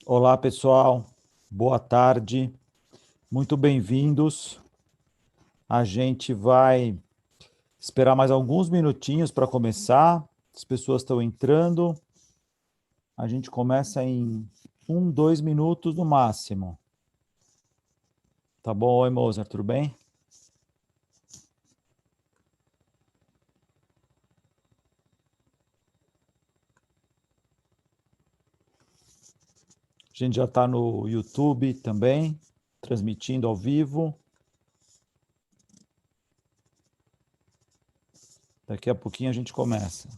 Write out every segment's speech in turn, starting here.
Olá, pessoal. Boa tarde. Muito bem-vindos. A gente vai esperar mais alguns minutinhos para começar. As pessoas estão entrando. A gente começa em 2 minutos no máximo. Tá bom? Oi, Mozart, tudo bem? A gente já está no YouTube também, transmitindo ao vivo. Daqui a pouquinho a gente começa.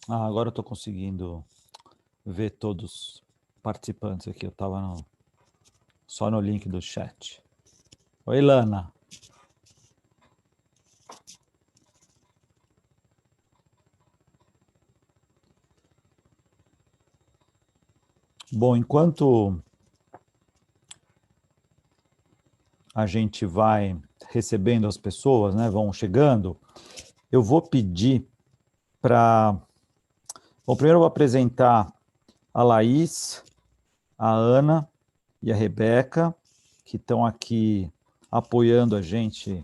Agora eu estou conseguindo ver todos os participantes aqui. Eu estava só no link do chat. Oi, Lana. Bom, enquanto a gente vai recebendo as pessoas, né, vão chegando, eu vou pedir para... Bom, primeiro eu vou apresentar a Laís, a Ana e a Rebeca, que estão aqui apoiando a gente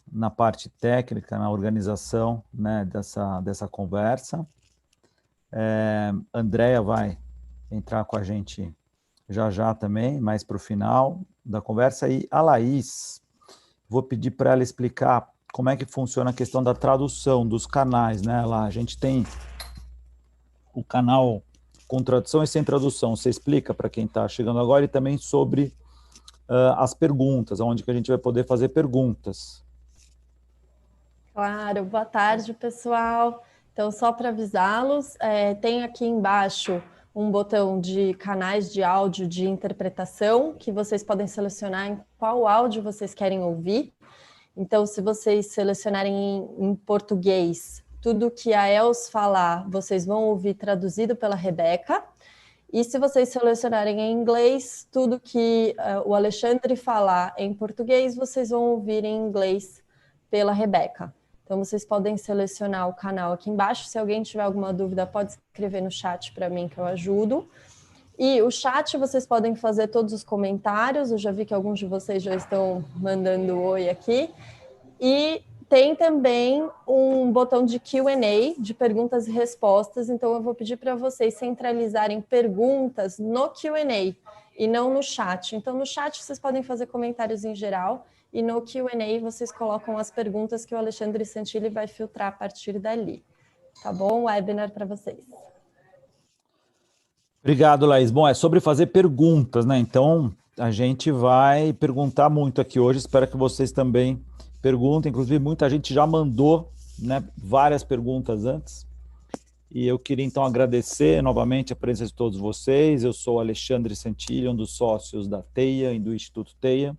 na parte técnica, na organização, né, dessa conversa. Andréia vai entrar com a gente já também, mais para o final da conversa. E a Laís, vou pedir para ela explicar como é que funciona a questão da tradução dos canais, né? Lá a gente tem o canal com tradução e sem tradução. Você explica para quem está chegando agora e também sobre as perguntas, onde que a gente vai poder fazer perguntas. Claro, boa tarde, pessoal. Então, só para avisá-los, tem aqui embaixo um botão de canais de áudio de interpretação, que vocês podem selecionar em qual áudio vocês querem ouvir. Então, se vocês selecionarem em português, tudo que a Els falar, vocês vão ouvir traduzido pela Rebeca. E se vocês selecionarem em inglês, tudo que o Alexandre falar em português, vocês vão ouvir em inglês pela Rebeca. Então, vocês podem selecionar o canal aqui embaixo. Se alguém tiver alguma dúvida, pode escrever no chat para mim que eu ajudo. E o chat, vocês podem fazer todos os comentários. Eu já vi que alguns de vocês já estão mandando oi aqui. E tem também um botão de Q&A, de perguntas e respostas. Então, eu vou pedir para vocês centralizarem perguntas no Q&A e não no chat. Então, no chat, vocês podem fazer comentários em geral. E no Q&A vocês colocam as perguntas que o Alexandre Santilli vai filtrar a partir dali. Tá bom? Webinar para vocês. Obrigado, Laís. Bom, é sobre fazer perguntas, né? Então, a gente vai perguntar muito aqui hoje. Espero que vocês também perguntem. Inclusive, muita gente já mandou, né, várias perguntas antes. E eu queria, então, agradecer novamente a presença de todos vocês. Eu sou Alexandre Santilli, um dos sócios da TEIA e do Instituto TEIA.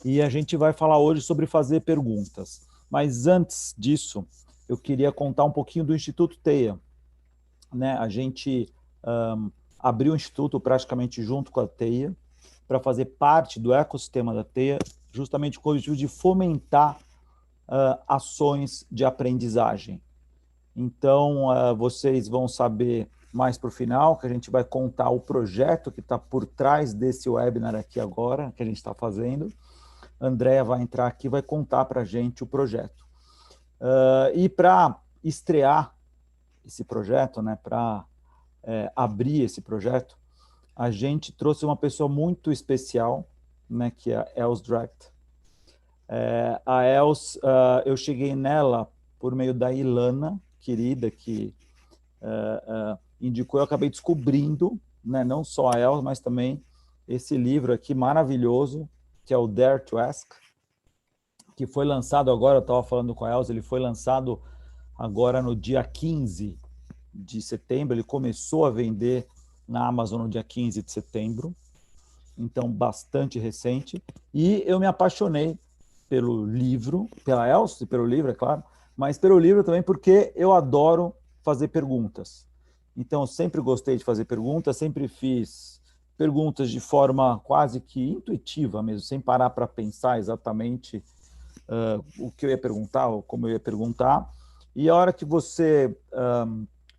E a gente vai falar hoje sobre fazer perguntas. Mas antes disso, eu queria contar um pouquinho do Instituto TEIA. Né? A gente abriu o Instituto praticamente junto com a TEIA para fazer parte do ecossistema da TEIA, justamente com o objetivo de fomentar ações de aprendizagem. Então, vocês vão saber mais para o final, que a gente vai contar o projeto que está por trás desse webinar aqui agora, que a gente está fazendo. A Andréia vai entrar aqui e vai contar para a gente o projeto. E para estrear esse projeto, né, para abrir esse projeto, a gente trouxe uma pessoa muito especial, né, que é a Els Dracht. A Els, eu cheguei nela por meio da Ilana, querida, que indicou, eu acabei descobrindo, né, não só a Els, mas também esse livro aqui maravilhoso, que é o Dare to Ask, que foi lançado agora, eu estava falando com a Els, ele foi lançado agora no dia 15 de setembro, ele começou a vender na Amazon no dia 15 de setembro, então bastante recente, e eu me apaixonei pelo livro, pela Elsa, pelo livro, é claro, mas pelo livro também porque eu adoro fazer perguntas. Então, eu sempre gostei de fazer perguntas, sempre fiz perguntas de forma quase que intuitiva mesmo, sem parar para pensar exatamente o que eu ia perguntar ou como eu ia perguntar. E a hora que você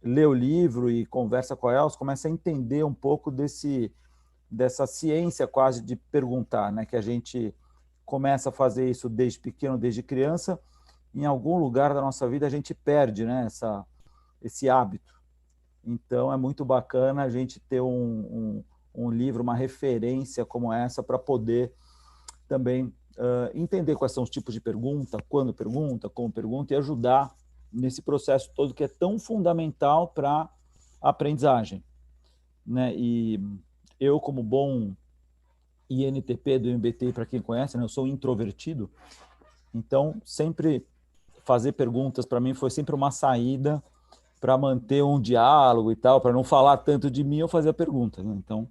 lê o livro e conversa com a Elsa, começa a entender um pouco dessa ciência quase de perguntar, né? Que a gente começa a fazer isso desde pequeno, desde criança, em algum lugar da nossa vida a gente perde, né? Esse hábito. Então é muito bacana a gente ter um livro, uma referência como essa para poder também entender quais são os tipos de pergunta, quando pergunta, como pergunta, e ajudar nesse processo todo que é tão fundamental para a aprendizagem, né? E eu, como bom INTP do MBTI, para quem conhece, né, eu sou introvertido, então sempre fazer perguntas para mim foi sempre uma saída para manter um diálogo e tal, para não falar tanto de mim, eu fazia perguntas, né? Então,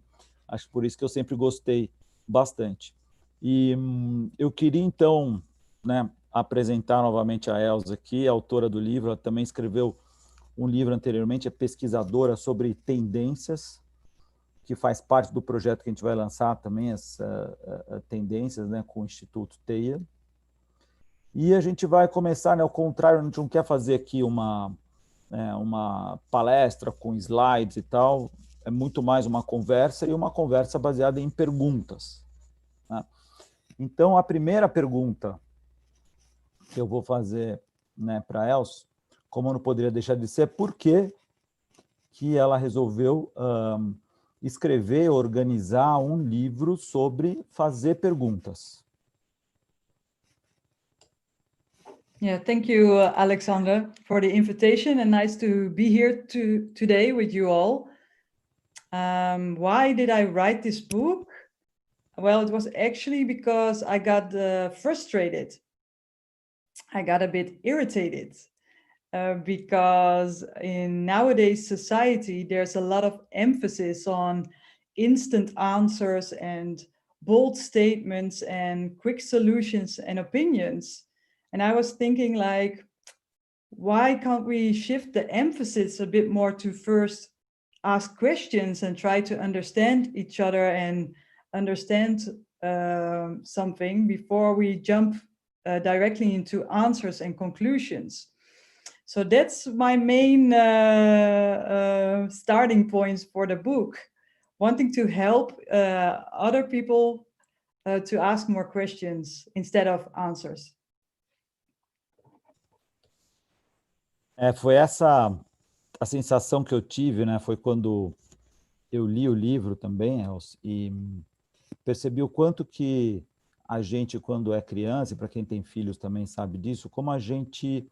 acho por isso que eu sempre gostei bastante. E eu queria, então, né, apresentar novamente a Elsa aqui, autora do livro. Ela também escreveu um livro anteriormente, é pesquisadora sobre tendências, que faz parte do projeto que a gente vai lançar também, as tendências, né, com o Instituto Teia. E a gente vai começar, né, ao contrário, a gente não quer fazer aqui uma palestra com slides e tal, é muito mais uma conversa e uma conversa baseada em perguntas, né? Então, a primeira pergunta que eu vou fazer, né, para a Elsa, como não poderia deixar de ser, por que ela resolveu escrever, organizar um livro sobre fazer perguntas? Yeah, thank you, Alexander, for the invitation, and nice to be here today with you all. Why did I write this book? Well, it was actually because I got frustrated. I got a bit irritated because in nowadays society, there's a lot of emphasis on instant answers and bold statements and quick solutions and opinions. And I was thinking, like, why can't we shift the emphasis a bit more to first ask questions and try to understand each other and understand something before we jump directly into answers and conclusions? So that's my main starting points for the book, wanting to help other people to ask more questions instead of answers. Foi essa a sensação que eu tive, né? Foi quando eu li o livro também, Elsa, e percebi o quanto que a gente, quando é criança, e para quem tem filhos também sabe disso, como a gente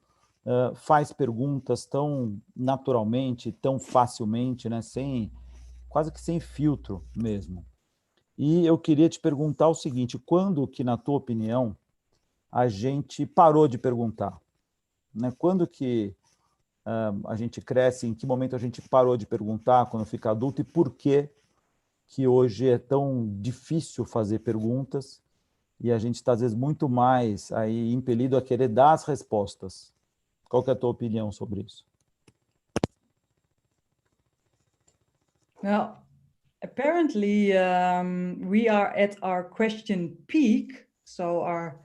faz perguntas tão naturalmente, tão facilmente, né? Quase que sem filtro mesmo. E eu queria te perguntar o seguinte, quando que, na tua opinião, a gente parou de perguntar, né? Quando que a gente cresce, em que momento a gente parou de perguntar quando fica adulto e por que hoje é tão difícil fazer perguntas e a gente está, às vezes, muito mais aí impelido a querer dar as respostas. Qual que é a tua opinião sobre isso? Well, apparently we are at our question peak, so our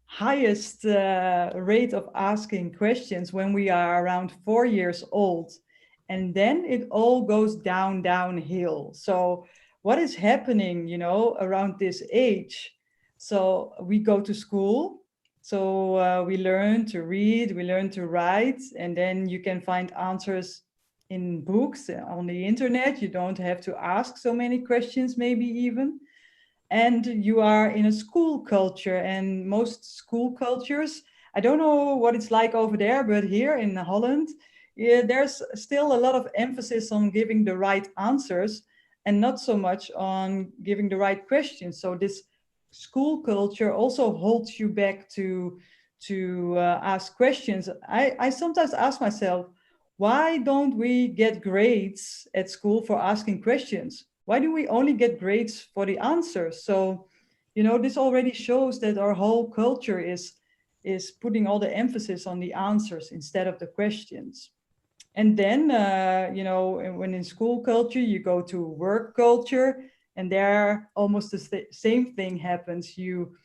highest rate of asking questions when we are around 4 years old, and then it all goes downhill. So what is happening, around this age? So we go to school, so we learn to read, we learn to write, and then you can find answers in books on the internet. You don't have to ask so many questions, maybe even. And you are in a school culture, and most school cultures, I don't know what it's like over there, but here in Holland, there's still a lot of emphasis on giving the right answers and not so much on giving the right questions. So this school culture also holds you back to ask questions. I sometimes ask myself, why don't we get grades at school for asking questions? Why do we only get grades for the answers? So, this already shows that our whole culture is putting all the emphasis on the answers instead of the questions. And then, when in school culture, you go to work culture, and there almost the same thing happens. You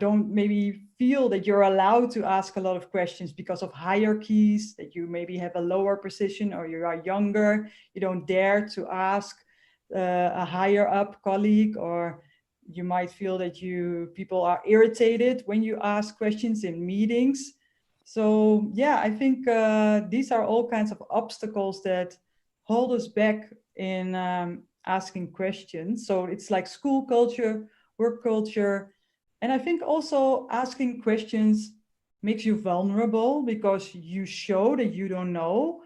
don't maybe feel that you're allowed to ask a lot of questions because of hierarchies, that you maybe have a lower position or you are younger. You don't dare to ask a higher up colleague, or you might feel that people are irritated when you ask questions in meetings. So yeah, I think these are all kinds of obstacles that hold us back in asking questions. So it's like school culture, work culture. And I think also asking questions makes you vulnerable because you show that you don't know.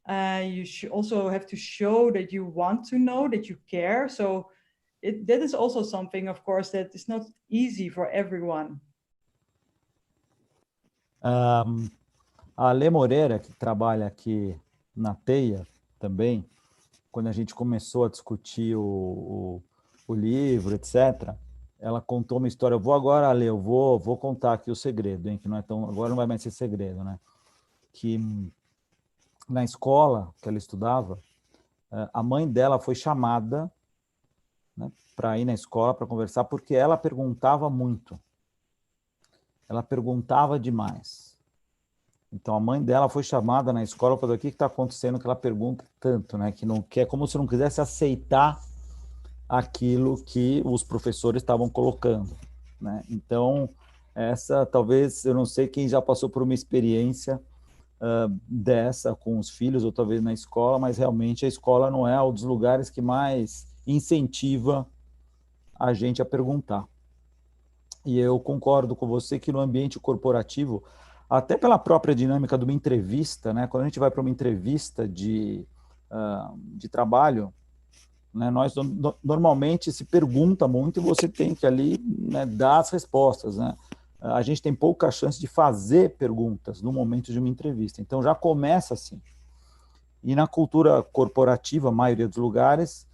You also have to show that you want to know, that you care. So that is also something, of course, that is not easy for everyone. A Lê Moreira, que trabalha aqui na Teia também, quando a gente começou a discutir o livro, etc., ela contou uma história. Eu vou agora, Lê, eu vou contar aqui o segredo, hein, que não é tão, agora não vai mais ser segredo, né? Que na escola que ela estudava, a mãe dela foi chamada, né, para ir na escola para conversar, porque ela perguntava muito. Ela perguntava demais. Então, a mãe dela foi chamada na escola para ver o que está acontecendo, que ela pergunta tanto, né? Que é como se não quisesse aceitar aquilo que os professores estavam colocando, né? Então, essa talvez, eu não sei quem já passou por uma experiência dessa com os filhos, ou talvez na escola, mas realmente a escola não é um dos lugares que mais incentiva a gente a perguntar. E eu concordo com você que no ambiente corporativo, até pela própria dinâmica de uma entrevista, né? Quando a gente vai para uma entrevista de trabalho, né, nós normalmente se pergunta muito e você tem que ali, né, dar as respostas, né? A gente tem pouca chance de fazer perguntas no momento de uma entrevista. Então já começa assim. E na cultura corporativa, a maioria dos lugares,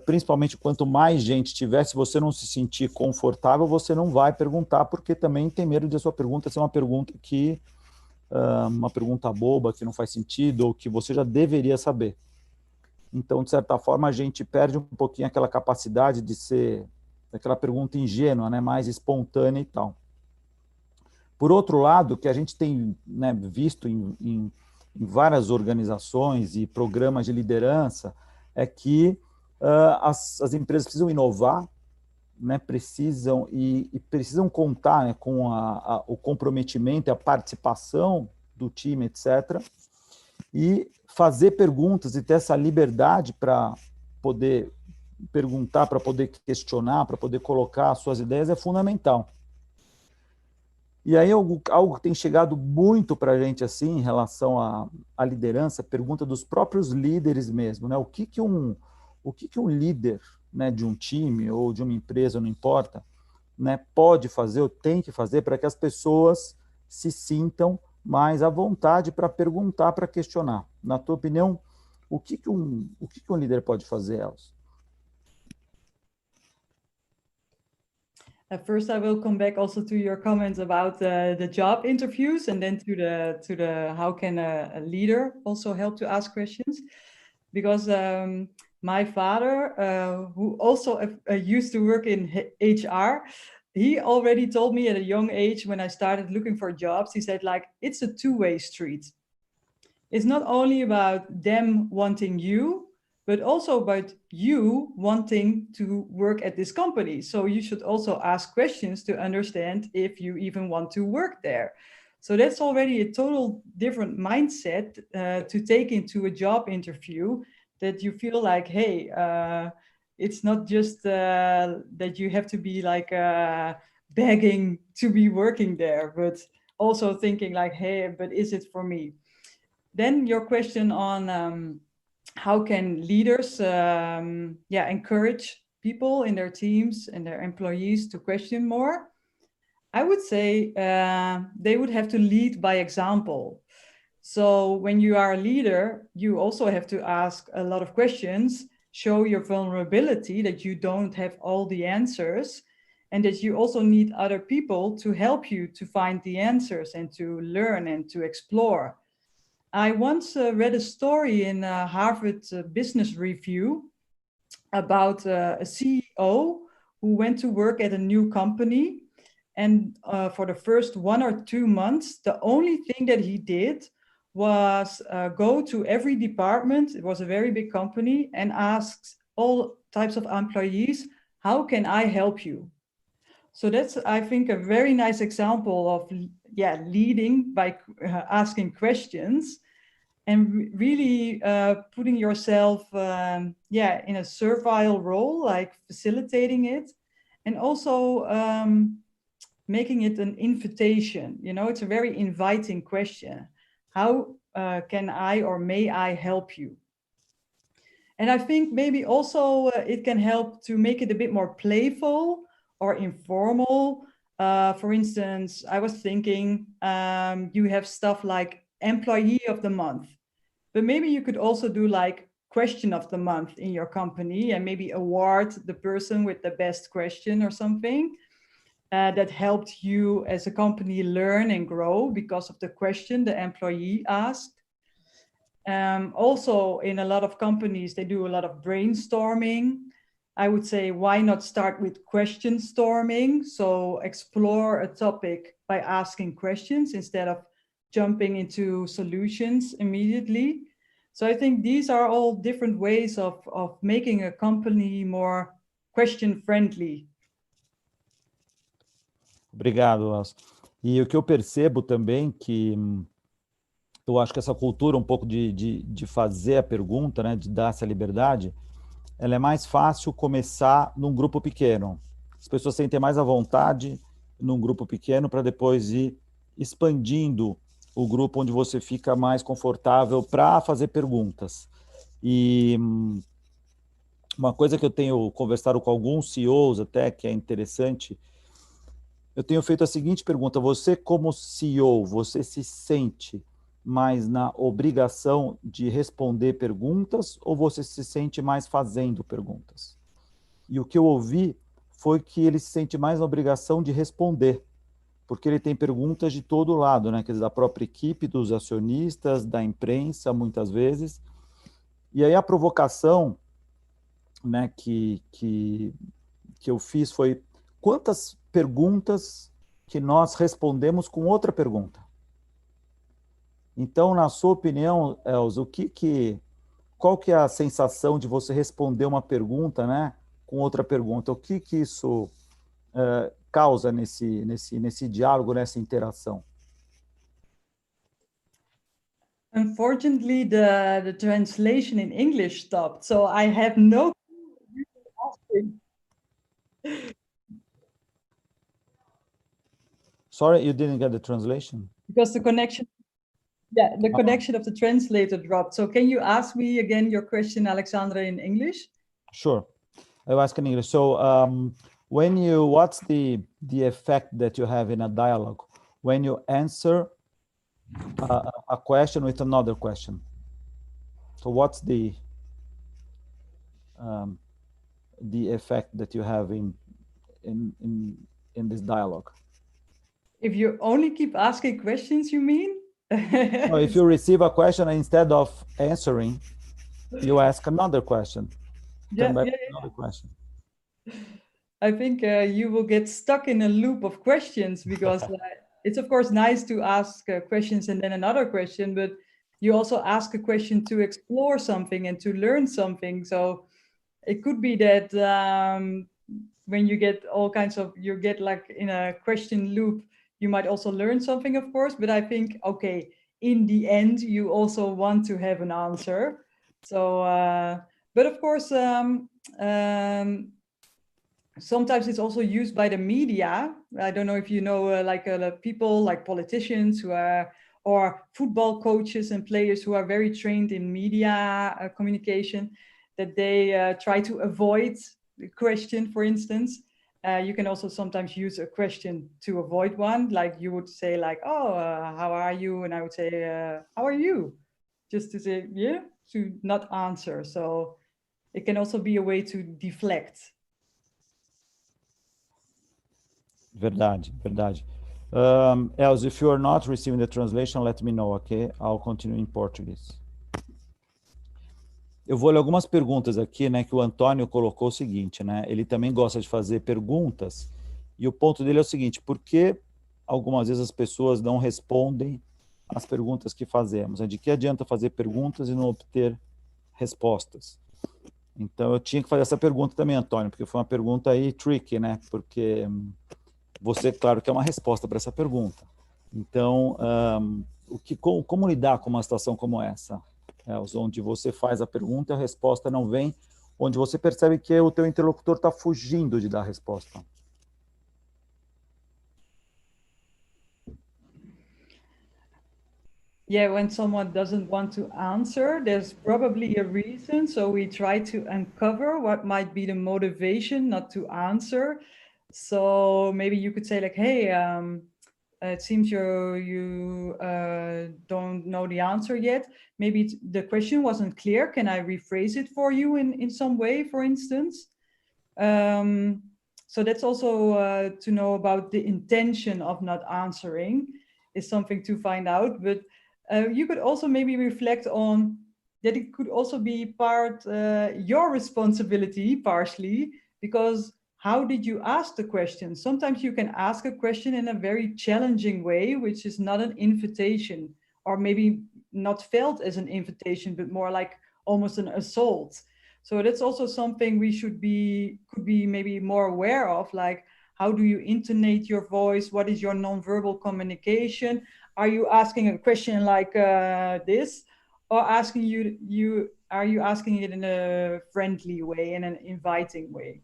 principalmente quanto mais gente tiver, se você não se sentir confortável, você não vai perguntar, porque também tem medo de a sua pergunta ser uma pergunta que uma pergunta boba, que não faz sentido, ou que você já deveria saber. Então, de certa forma, a gente perde um pouquinho aquela capacidade de ser aquela pergunta ingênua, né, mais espontânea e tal. Por outro lado, que a gente tem, né, visto em várias organizações e programas de liderança, é que as empresas precisam inovar, né, precisam contar, né, com o comprometimento e a participação do time, etc., e fazer perguntas e ter essa liberdade para poder perguntar, para poder questionar, para poder colocar as suas ideias é fundamental. E aí algo que tem chegado muito para a gente assim, em relação à liderança, pergunta dos próprios líderes mesmo, né? O que um líder, né, de um time ou de uma empresa, não importa, né, pode fazer ou tem que fazer para que as pessoas se sintam mais à vontade para perguntar, para questionar. Na tua opinião, o que um líder pode fazer, Elcio? First, I will come back also to your comments about the job interviews, and then to the how can a leader also help to ask questions, because my father, who also used to work in HR, he already told me at a young age when I started looking for jobs, he said, like, it's a two-way street. It's not only about them wanting you, but also about you wanting to work at this company. So you should also ask questions to understand if you even want to work there. So that's already a total different mindset to take into a job interview, that you feel like, hey, it's not just that you have to be like begging to be working there, but also thinking like, hey, but is it for me? Then your question on how can leaders encourage people in their teams and their employees to question more? I would say they would have to lead by example. So when you are a leader, you also have to ask a lot of questions, show your vulnerability that you don't have all the answers, and that you also need other people to help you to find the answers and to learn and to explore. I once read a story in Harvard Business Review about a CEO who went to work at a new company. And for the first 1 or 2 months, the only thing that he did was go to every department. It was a very big company, and asked all types of employees, how can I help you? So that's, I think, a very nice example of leading by asking questions and really putting yourself in a servile role, like facilitating it, and also making it an invitation. You know, it's a very inviting question. How can I or may I help you? And I think maybe also it can help to make it a bit more playful or informal. For instance, I was thinking you have stuff like Employee of the Month, but maybe you could also do like Question of the Month in your company and maybe award the person with the best question or something that helped you as a company learn and grow because of the question the employee asked. Also, in a lot of companies, they do a lot of brainstorming. I would say, why not start with question storming? So explore a topic by asking questions instead of jumping into solutions immediately. So I think these are all different ways of making a company more question friendly. Obrigado, Elcio. E o que eu percebo também que eu acho que essa cultura um pouco de fazer a pergunta, né, de dar essa liberdade, ela é mais fácil começar num grupo pequeno. As pessoas sentem mais à vontade num grupo pequeno para depois ir expandindo o grupo onde você fica mais confortável para fazer perguntas. E uma coisa que eu tenho conversado com alguns CEOs até, que é interessante, eu tenho feito a seguinte pergunta: você como CEO, você se sente mais na obrigação de responder perguntas ou você se sente mais fazendo perguntas? E o que eu ouvi foi que ele se sente mais na obrigação de responder, porque ele tem perguntas de todo lado, né? Quer dizer, da própria equipe, dos acionistas, da imprensa, muitas vezes. E aí a provocação, né, que eu fiz foi: quantas perguntas que nós respondemos com outra pergunta? Então, na sua opinião, Elcio, qual que é a sensação de você responder uma pergunta, né, com outra pergunta? O que isso causa nesse diálogo, nessa interação? Unfortunately, the translation in English stopped, so I have no clue. Sorry, you didn't get the translation? Because the connection, the connection of the translator dropped. So can you ask me again your question, Alexandra, in English? Sure. I'll ask in English. So what's the effect that you have in a dialogue when you answer a question with another question? So what's the effect that you have in this dialogue? If you only keep asking questions, you mean? No, if you receive a question and instead of answering, you ask another question. Another question. I think you will get stuck in a loop of questions because it's of course nice to ask questions and then another question, but you also ask a question to explore something and to learn something. So it could be that when you get all kinds of, you get like in a question loop, you might also learn something, of course, but I think, okay, in the end, you also want to have an answer. So, but of course, sometimes it's also used by the media. I don't know if you know, people like politicians who are, or football coaches and players who are very trained in media communication, that they try to avoid the question, for instance. You can also sometimes use a question to avoid one, like you would say like, oh, how are you? And I would say, how are you? Just to say, yeah, to not answer. So it can also be a way to deflect. Verdade, verdade. Els, if you are not receiving the translation, let me know, okay? I'll continue in Portuguese. Eu vou ler algumas perguntas aqui, né, que o Antônio colocou o seguinte, né? Ele também gosta de fazer perguntas, e o ponto dele é o seguinte: por que algumas vezes as pessoas não respondem às perguntas que fazemos? De que adianta fazer perguntas e não obter respostas? Então, eu tinha que fazer essa pergunta também, Antônio, porque foi uma pergunta aí tricky, né? Porque você, claro, quer uma resposta para essa pergunta. Então, como lidar com uma situação como essa? Onde você faz a pergunta e a resposta não vem, onde você percebe que o teu interlocutor está fugindo de dar a resposta. Yeah, when someone doesn't want to answer, there's probably a reason. So we try to uncover what might be the motivation not to answer. So maybe you could say like, hey, it seems you don't know the answer yet. Maybe the question wasn't clear. Can I rephrase it for you in some way, for instance? So that's also to know about the intention of not answering is something to find out. But you could also maybe reflect on that it could also be part your responsibility partially, because how did you ask the question? Sometimes you can ask a question in a very challenging way, which is not an invitation, or maybe not felt as an invitation, but more like almost an assault. So that's also something we could be maybe more aware of, like how do you intonate your voice? What is your nonverbal communication? Are you asking a question like this, or are you asking it in a friendly way, in an inviting way?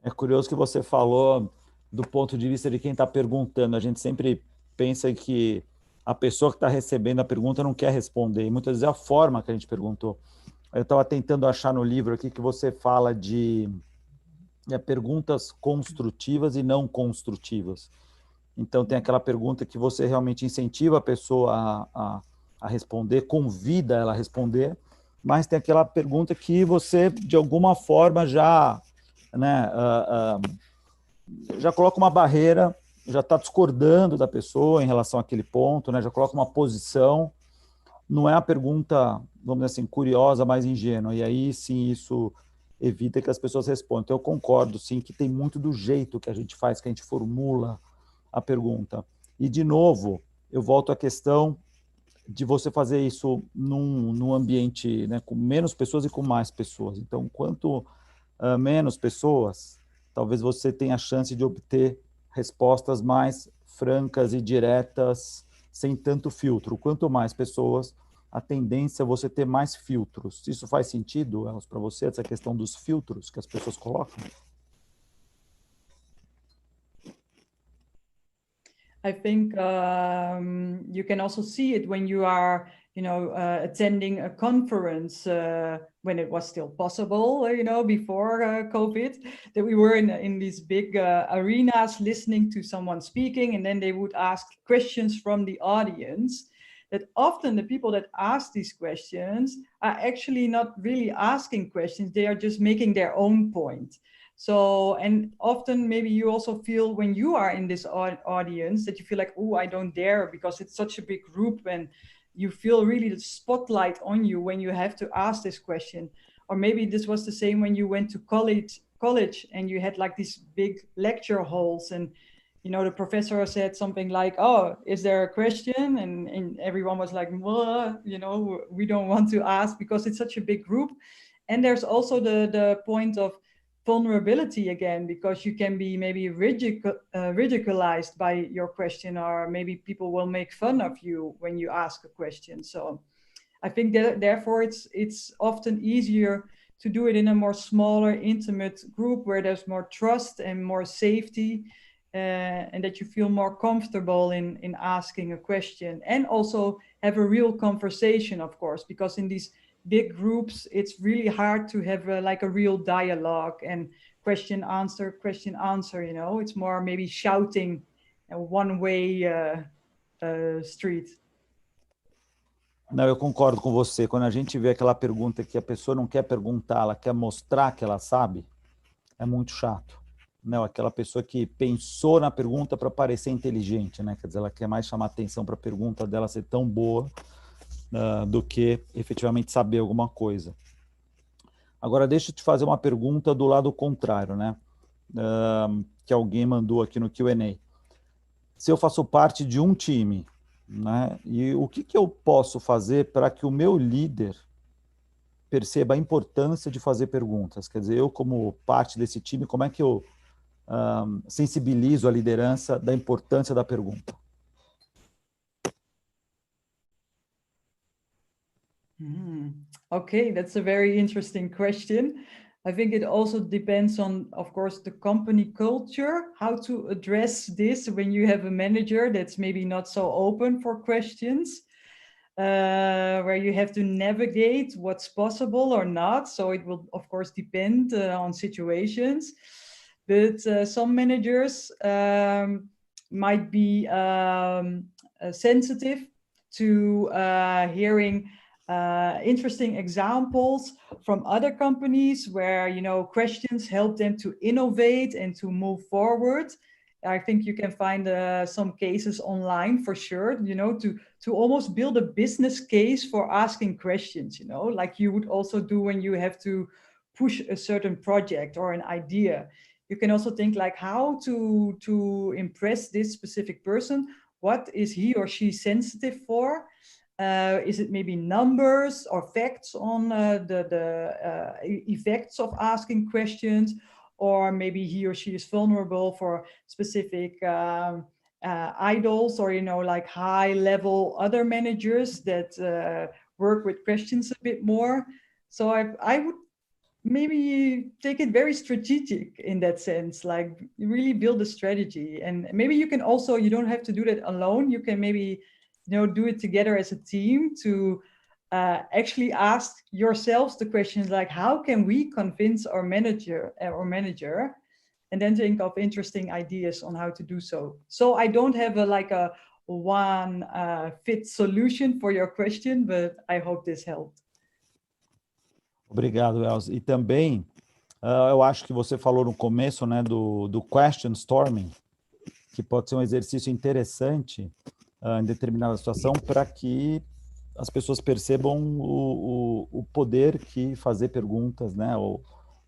É curioso que você falou do ponto de vista de quem está perguntando. A gente sempre pensa que a pessoa que está recebendo a pergunta não quer responder, e muitas vezes é a forma que a gente perguntou. Eu estava tentando achar no livro aqui que você fala de perguntas construtivas e não construtivas. Então, tem aquela pergunta que você realmente incentiva a pessoa a responder, convida ela a responder, mas tem aquela pergunta que você, de alguma forma, já coloca uma barreira, já está discordando da pessoa em relação àquele ponto, né? Já coloca uma posição. Não é a pergunta, vamos dizer assim, curiosa, mais ingênua. E aí, sim, isso evita que as pessoas respondam. Então, eu concordo, sim, que tem muito do jeito que a gente faz, que a gente formula a pergunta. E, de novo, eu volto à questão de você fazer isso num ambiente, né, com menos pessoas e com mais pessoas. Então, quanto menos pessoas, talvez você tenha a chance de obter respostas mais francas e diretas, sem tanto filtro. Quanto mais pessoas, a tendência é você ter mais filtros. Isso faz sentido, Els, para você, essa questão dos filtros que as pessoas colocam? I think you can also see it when you are, attending a conference when it was still possible, before COVID, that we were in these big arenas listening to someone speaking, and then they would ask questions from the audience. That often the people that ask these questions are actually not really asking questions, they are just making their own point. So, and often maybe you also feel when you are in this audience that you feel like, oh, I don't dare, because it's such a big group, and you feel really the spotlight on you when you have to ask this question. Or maybe this was the same when you went to college and you had like these big lecture halls, and the professor said something like, oh, is there a question? And everyone was like, well, we don't want to ask because it's such a big group. And there's also the point of vulnerability again, because you can be maybe ridiculized by your question, or maybe people will make fun of you when you ask a question. So I think that therefore it's often easier to do it in a more smaller, intimate group where there's more trust and more safety, and that you feel more comfortable in asking a question, and also have a real conversation, of course, because in these big groups, it's really hard to have a real dialogue and question, answer, you know, it's more maybe shouting a one-way street. Não, eu concordo com você. Quando a gente vê aquela pergunta que a pessoa não quer perguntar, ela quer mostrar que ela sabe, é muito chato. Não, aquela pessoa que pensou na pergunta para parecer inteligente, né? Quer dizer, ela quer mais chamar atenção para a pergunta dela ser tão boa do que efetivamente saber alguma coisa. Agora, deixa eu te fazer uma pergunta do lado contrário, né? Que alguém mandou aqui no Q&A. Se eu faço parte de um time, né? E o que eu posso fazer para que o meu líder perceba a importância de fazer perguntas? Quer dizer, eu como parte desse time, como é que eu sensibilizo a liderança da importância da pergunta? Okay, that's a very interesting question. I think it also depends on, of course, the company culture, how to address this when you have a manager that's maybe not so open for questions, where you have to navigate what's possible or not. So it will, of course, depend on situations. But some managers might be sensitive to hearing interesting examples from other companies where, you know, questions help them to innovate and to move forward. I think you can find some cases online for sure, you know, to almost build a business case for asking questions, you know, like you would also do when you have to push a certain project or an idea. You can also think like how to impress this specific person. What is he or she sensitive for? Is it maybe numbers or facts on the effects of asking questions? Or maybe he or she is vulnerable for specific idols, or, you know, like high level other managers that work with questions a bit more. So I would maybe take it very strategic in that sense, like you really build a strategy. And maybe you can also, you don't have to do that alone. You can maybe, you know, do it together as a team to actually ask yourselves the questions like, how can we convince our manager, and then think of interesting ideas on how to do so. So I don't have a one fit solution for your question, but I hope this helped. Obrigado, Elza. E também, eu acho que você falou no começo, né, do question storming, que pode ser um exercício interessante em determinada situação para que as pessoas percebam o poder que fazer perguntas, né, o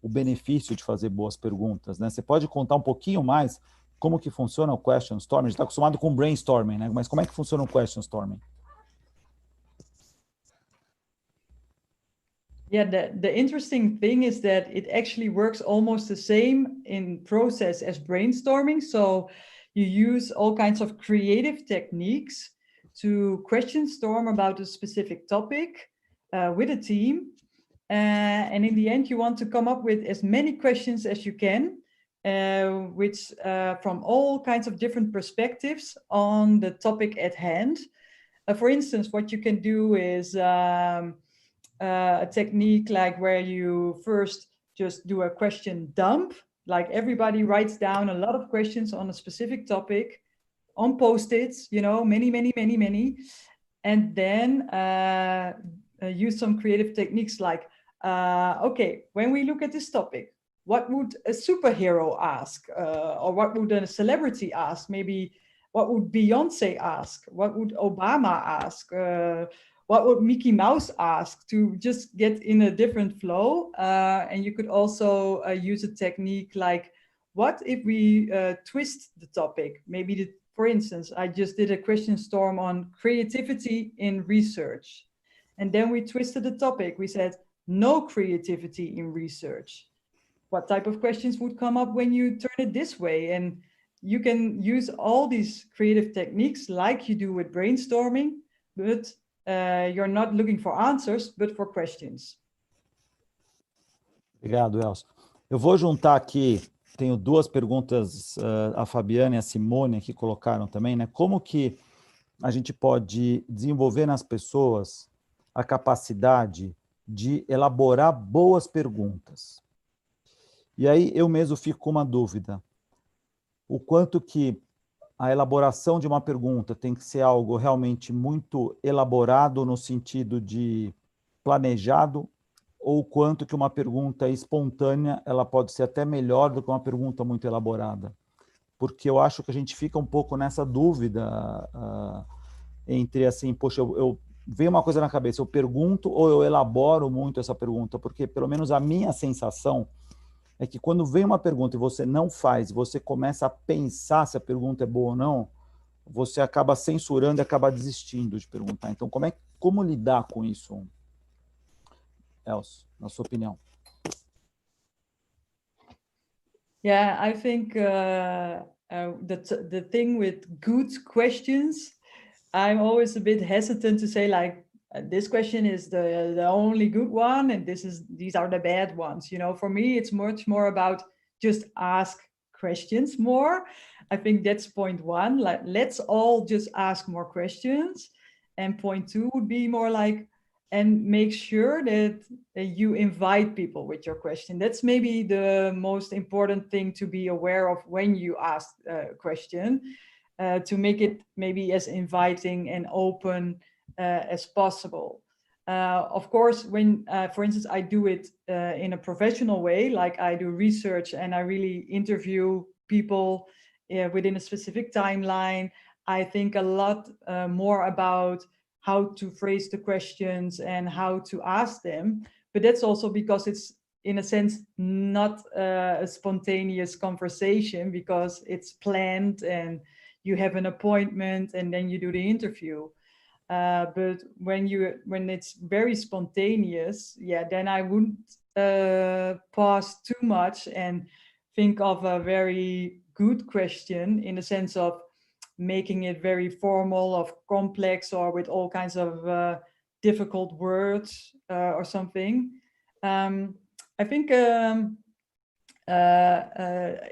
benefício de fazer boas perguntas, né? Você pode contar um pouquinho mais como que funciona o question storming? A gente está acostumado com brainstorming, né? Mas como é que funciona o question storming? Yeah, the interesting thing is that it actually works almost the same in process as brainstorming. So you use all kinds of creative techniques to question storm about a specific topic with a team. And in the end, you want to come up with as many questions as you can, which from all kinds of different perspectives on the topic at hand. For instance, what you can do is a technique like where you first just do a question dump, like everybody writes down a lot of questions on a specific topic on Post-its, you know, many, and then use some creative techniques like, okay, when we look at this topic, what would a superhero ask? Or what would a celebrity ask? Maybe what would Beyonce ask? What would Obama ask? What would Mickey Mouse ask, to just get in a different flow? And you could also use a technique like, what if we twist the topic? Maybe, for instance, I just did a question storm on creativity in research. And then we twisted the topic. We said, no creativity in research. What type of questions would come up when you turn it this way? And you can use all these creative techniques like you do with brainstorming, but you're not looking for answers, but for questions. Obrigado, Elcio. Eu vou juntar aqui, tenho duas perguntas, a Fabiana e a Simone que colocaram também, né? Como que a gente pode desenvolver nas pessoas a capacidade de elaborar boas perguntas? E aí eu mesmo fico com uma dúvida. O quanto que a elaboração de uma pergunta tem que ser algo realmente muito elaborado no sentido de planejado, ou quanto que uma pergunta espontânea ela pode ser até melhor do que uma pergunta muito elaborada. Porque eu acho que a gente fica um pouco nessa dúvida entre assim, poxa, eu vem uma coisa na cabeça, eu pergunto ou eu elaboro muito essa pergunta, porque pelo menos a minha sensação é que quando vem uma pergunta e você não faz, você começa a pensar se a pergunta é boa ou não, você acaba censurando e acaba desistindo de perguntar. Então, como lidar com isso, Elcio, na sua opinião? Yeah, I think the thing with good questions, I'm always a bit hesitant to say like, this question is the only good one, and these are the bad ones. You know, for me, it's much more about just ask questions more. I think that's point one. Like, let's all just ask more questions. And point two would be more like, and make sure that you invite people with your question. That's maybe the most important thing to be aware of when you ask a question, to make it maybe as inviting and open as possible. Of course, when, for instance, I do it in a professional way, like I do research and I really interview people within a specific timeline, I think a lot more about how to phrase the questions and how to ask them. But that's also because it's, in a sense, not a spontaneous conversation, because it's planned and you have an appointment and then you do the interview. But when it's very spontaneous, yeah, then I wouldn't pause too much and think of a very good question in the sense of making it very formal, of complex, or with all kinds of difficult words or something. I think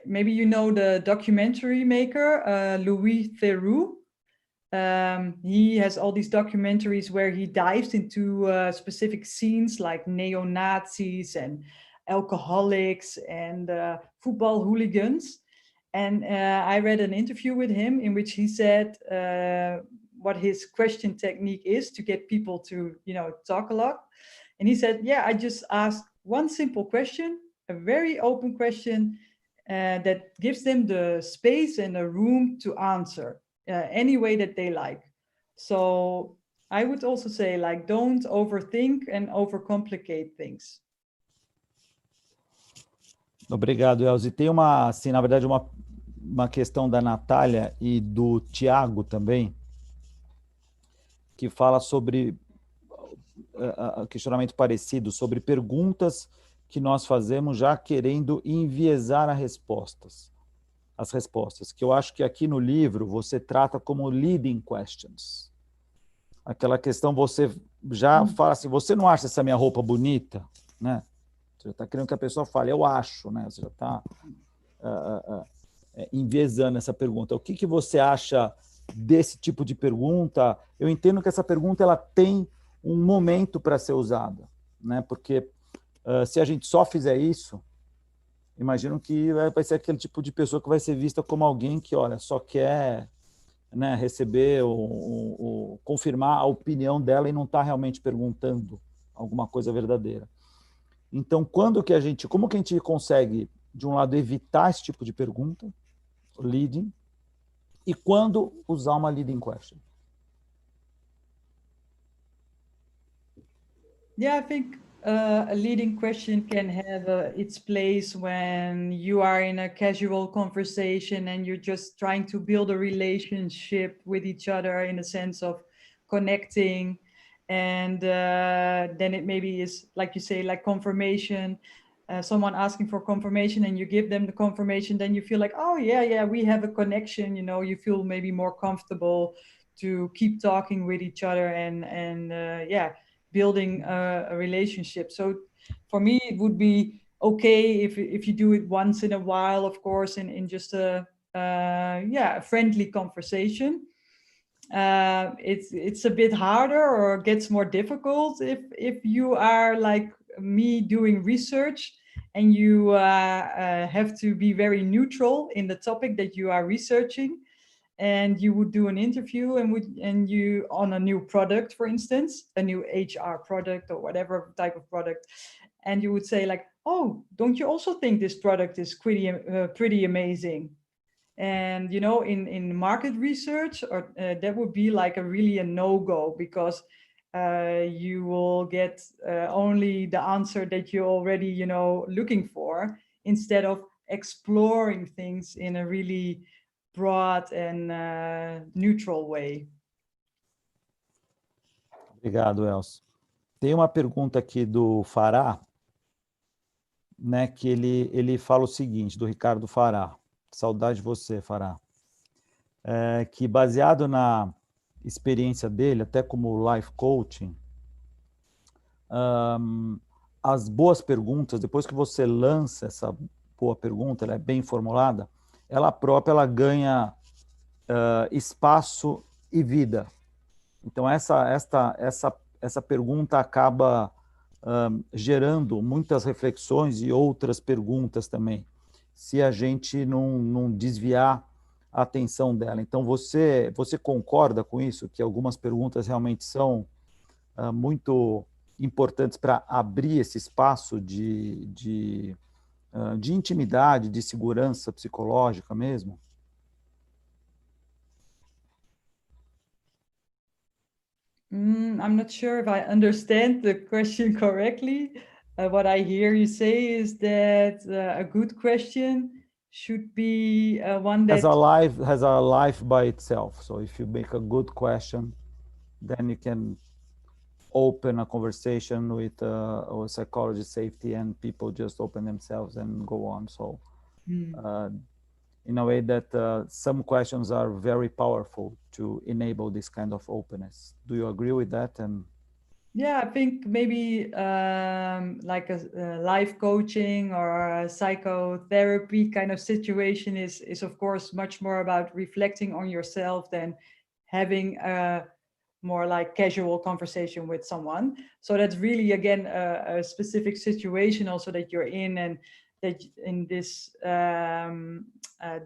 maybe you know the documentary maker, Louis Theroux. He has all these documentaries where he dives into specific scenes like neo-Nazis and alcoholics and football hooligans. And I read an interview with him in which he said what his question technique is to get people to, talk a lot. And he said, yeah, I just ask one simple question, a very open question that gives them the space and the room to answer any way that they like. So I would also say, like, don't overthink and overcomplicate things. Obrigado, Elzi. Tem assim, na verdade, uma questão da Natália e do Tiago também, que fala sobre questionamento parecido, sobre perguntas que nós fazemos já querendo enviesar as respostas, que eu acho que aqui no livro você trata como leading questions. Aquela questão, você já fala assim, você não acha essa minha roupa bonita? Né? Você já está querendo que a pessoa fale, eu acho, né? Você já está enviesando essa pergunta. O que você acha desse tipo de pergunta? Eu entendo que essa pergunta ela tem um momento para ser usada, né? Porque se a gente só fizer isso, imagino que vai ser aquele tipo de pessoa que vai ser vista como alguém que, olha, só quer, né, receber ou confirmar a opinião dela e não está realmente perguntando alguma coisa verdadeira. Então, como que a gente consegue, de um lado, evitar esse tipo de pergunta, leading, e quando usar uma leading question? Yeah, I think a leading question can have its place when you are in a casual conversation and you're just trying to build a relationship with each other in a sense of connecting. And then it maybe is, like you say, like confirmation, someone asking for confirmation and you give them the confirmation, then you feel like, oh yeah, we have a connection, you feel maybe more comfortable to keep talking with each other and building a relationship. So for me, it would be okay if you do it once in a while, of course, in just a friendly conversation. It's a bit harder or gets more difficult if you are like me doing research and you have to be very neutral in the topic that you are researching. And you would do an interview and you on a new product, for instance, a new HR product or whatever type of product. And you would say like, oh, don't you also think this product is pretty amazing? And, you know, in market research, or that would be like a no-go, because you will get only the answer that you're already, you know, looking for, instead of exploring things in a really broad and neutral way. Obrigado, Elcio. Tem uma pergunta aqui do Fará, né, que ele fala o seguinte, do Ricardo Fará. Saudade de você, Fará. Que baseado na experiência dele, até como life coaching, as boas perguntas, depois que você lança essa boa pergunta, ela é bem formulada, ela própria ela ganha espaço e vida. Então, essa pergunta acaba gerando muitas reflexões e outras perguntas também, se a gente não desviar a atenção dela. Então, você concorda com isso, que algumas perguntas realmente são muito importantes para abrir esse espaço de intimidade, de segurança psicológica mesmo? I'm not sure if I understand the question correctly. What I hear you say is that a good question should be one that has a life by itself. So if you make a good question, then you can open a conversation with psychology, safety, and people just open themselves and go on. So in a way that some questions are very powerful to enable this kind of openness. Do you agree with that? And yeah, I think maybe like a life coaching or a psychotherapy kind of situation is of course much more about reflecting on yourself than having a more like casual conversation with someone. So that's really, again, a specific situation also that you're in, and that in this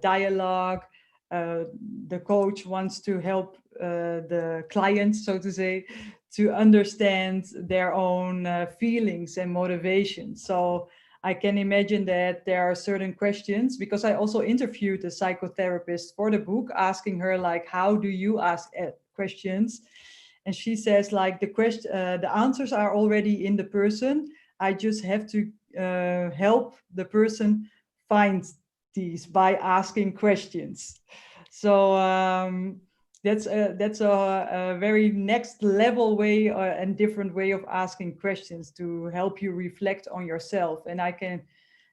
dialogue, the coach wants to help the client, so to say, to understand their own feelings and motivations. So I can imagine that there are certain questions, because I also interviewed a psychotherapist for the book, asking her like, how do you ask questions? And she says like the answers are already in the person. I just have to help the person find these by asking questions. So that's a very next level way and different way of asking questions to help you reflect on yourself. And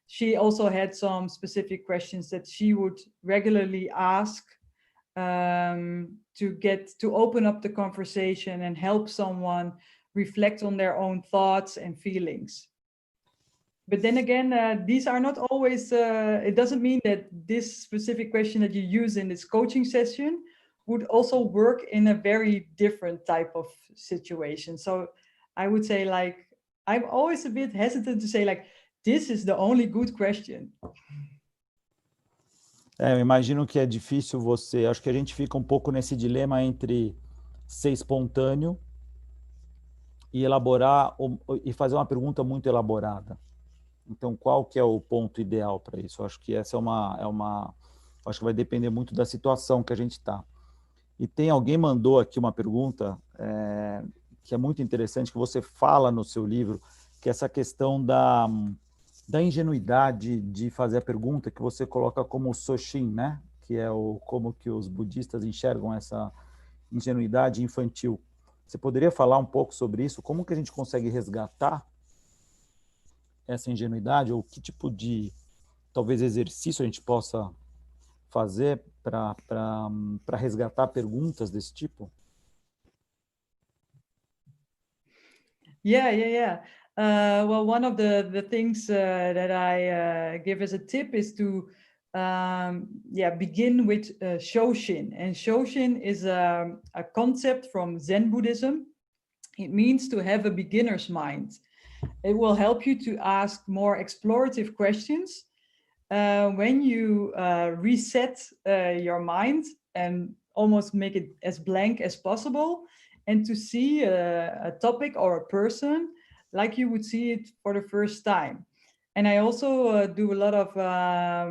she also had some specific questions that she would regularly ask to open up the conversation and help someone reflect on their own thoughts and feelings. But then again, these are not always, it doesn't mean that this specific question that you use in this coaching session would also work in a very different type of situation. So I would say like, I'm always a bit hesitant to say like, this is the only good question. Eu imagino que é difícil acho que a gente fica um pouco nesse dilema entre ser espontâneo e elaborar e fazer uma pergunta muito elaborada. Então, qual que é o ponto ideal para isso? Eu acho que essa acho que vai depender muito da situação que a gente está. E alguém mandou aqui uma pergunta que é muito interessante, que você fala no seu livro, que é essa questão da ingenuidade de fazer a pergunta, que você coloca como soshin, né? Que é como que os budistas enxergam essa ingenuidade infantil. Você poderia falar um pouco sobre isso? Como que a gente consegue resgatar essa ingenuidade, ou que tipo de, talvez, exercício a gente possa fazer para resgatar perguntas desse tipo? Yeah. Well, one of the things that I give as a tip is to begin with Shoshin. And Shoshin is a concept from Zen Buddhism. It means to have a beginner's mind. It will help you to ask more explorative questions when you reset your mind and almost make it as blank as possible, and to see a topic or a person like you would see it for the first time. And I also do a lot of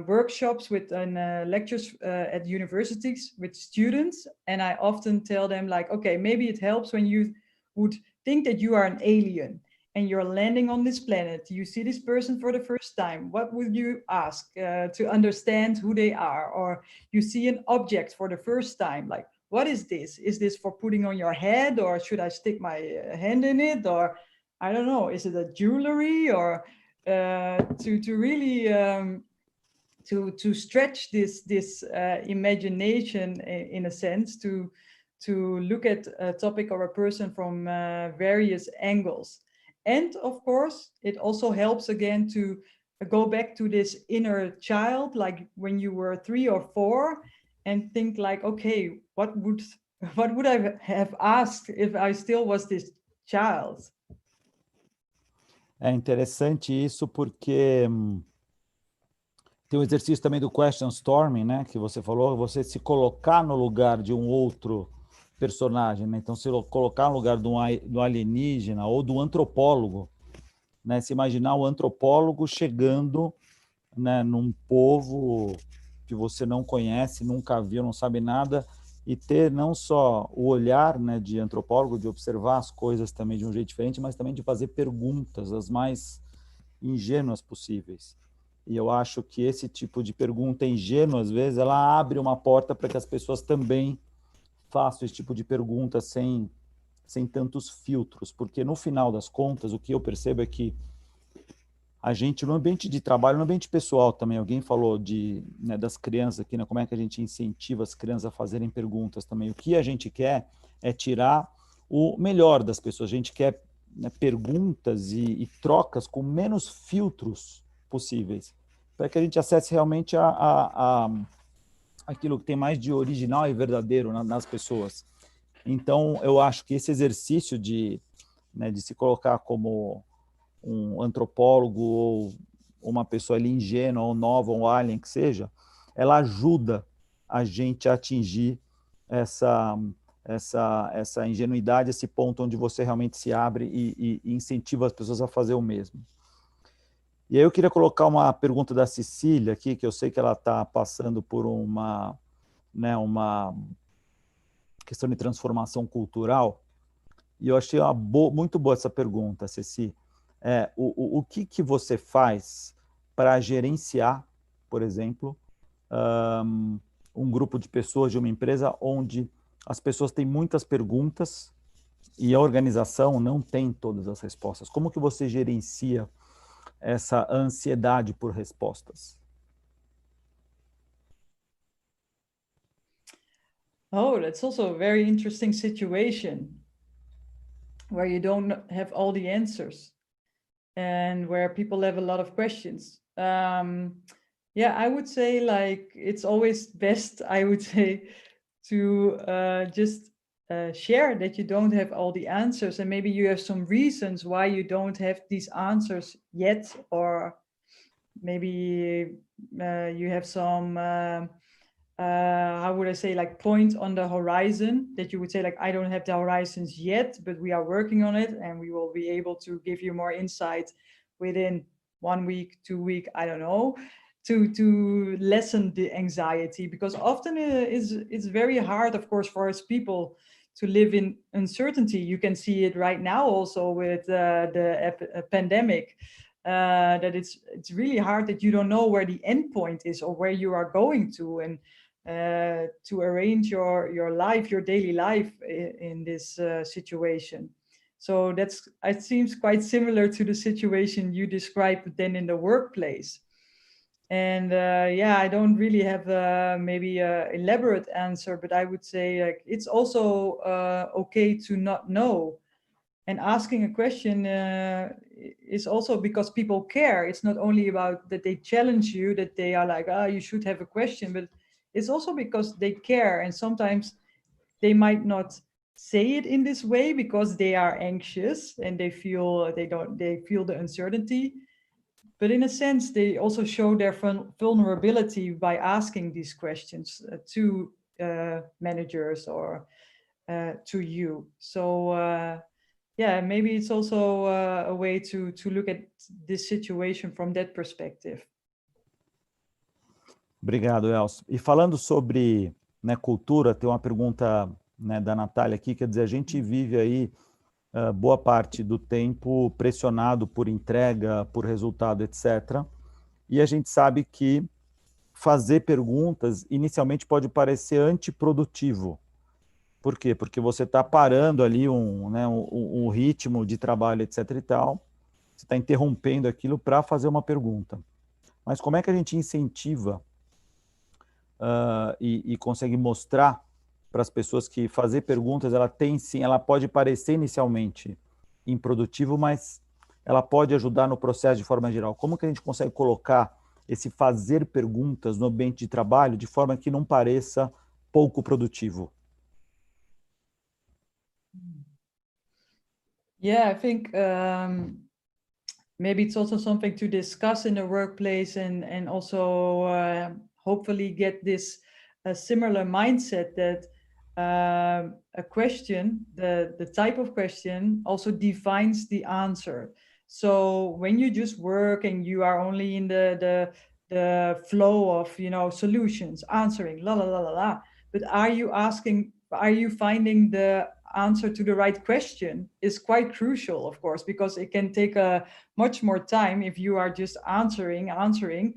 workshops with lectures at universities with students. And I often tell them like, okay, maybe it helps when you would think that you are an alien and you're landing on this planet. You see this person for the first time. What would you ask to understand who they are? Or you see an object for the first time, like, what is this? Is this for putting on your head, or should I stick my hand in it? Or I don't know, is it a jewelry? Or to really to stretch this imagination in a sense, to look at a topic or a person from various angles. And of course, it also helps again to go back to this inner child, like when you were 3 or 4, and think like, okay, what would I have asked if I still was this child? É interessante isso porque tem o exercício também do question storming, né, que você falou, você se colocar no lugar de um outro personagem, né? Então se colocar no lugar do alienígena ou do antropólogo, né, se imaginar o antropólogo chegando, né, num povo que você não conhece, nunca viu, não sabe nada, e ter não só o olhar, né, de antropólogo, de observar as coisas também de um jeito diferente, mas também de fazer perguntas as mais ingênuas possíveis. E eu acho que esse tipo de pergunta ingênua, às vezes, ela abre uma porta para que as pessoas também façam esse tipo de pergunta sem tantos filtros, porque no final das contas, o que eu percebo é que a gente, no ambiente de trabalho, no ambiente pessoal também, alguém falou né, das crianças aqui, né, como é que a gente incentiva as crianças a fazerem perguntas também. O que a gente quer é tirar o melhor das pessoas, a gente quer, né, perguntas e trocas com menos filtros possíveis, para que a gente acesse realmente aquilo que tem mais de original e verdadeiro nas pessoas. Então, eu acho que esse exercício né, de se colocar como um antropólogo ou uma pessoa ali ingênua ou nova, ou um alien que seja, ela ajuda a gente a atingir essa ingenuidade, esse ponto onde você realmente se abre e incentiva as pessoas a fazer o mesmo. E aí eu queria colocar uma pergunta da Cecília aqui, que eu sei que ela está passando por uma questão de transformação cultural, e eu achei muito boa essa pergunta, Ceci. O que você faz para gerenciar, por exemplo, um grupo de pessoas de uma empresa onde as pessoas têm muitas perguntas e a organização não tem todas as respostas? Como que você gerencia essa ansiedade por respostas? Oh, that's also a very interesting situation where you don't have all the answers and where people have a lot of questions. Yeah, I would say like it's always best, I would say, to just share that you don't have all the answers, and maybe you have some reasons why you don't have these answers yet, or maybe you have some how would I say, like, point on the horizon that you would say like, I don't have the horizons yet, but we are working on it and we will be able to give you more insight within 1 week, 2 weeks, I don't know, to lessen the anxiety, because often it's very hard, of course, for us people to live in uncertainty. You can see it right now also with the pandemic, that it's really hard, that you don't know where the end point is or where you are going to, and to arrange your life, your daily life in this situation. So it seems quite similar to the situation you described then in the workplace. And yeah, I don't really have maybe an elaborate answer, but I would say like, it's also okay to not know. And asking a question is also because people care. It's not only about that they challenge you, that they are like, you should have a question, but it's also because they care. And sometimes they might not say it in this way because they are anxious and they feel the uncertainty. But in a sense, they also show their vulnerability by asking these questions to managers or to you. So yeah, maybe it's also a way to look at this situation from that perspective. Obrigado, Elcio. E falando sobre, né, cultura, tem uma pergunta, né, da Natália aqui, quer dizer, a gente vive aí boa parte do tempo pressionado por entrega, por resultado, etc. E a gente sabe que fazer perguntas inicialmente pode parecer antiprodutivo. Por quê? Porque você está parando ali um ritmo de trabalho, etc. e tal, você está interrompendo aquilo para fazer uma pergunta. Mas como é que a gente incentiva e consegue mostrar para as pessoas que fazer perguntas, ela pode parecer inicialmente improdutivo, mas ela pode ajudar no processo de forma geral. Como que a gente consegue colocar esse fazer perguntas no ambiente de trabalho de forma que não pareça pouco produtivo? Yeah, I think maybe it's also something to discuss in the workplace and also hopefully get this similar mindset that a question, the type of question also defines the answer. So when you just work and you are only in the flow of, you know, solutions, answering, la la la la la, but are you finding the answer to the right question is quite crucial, of course, because it can take much more time if you are just answering and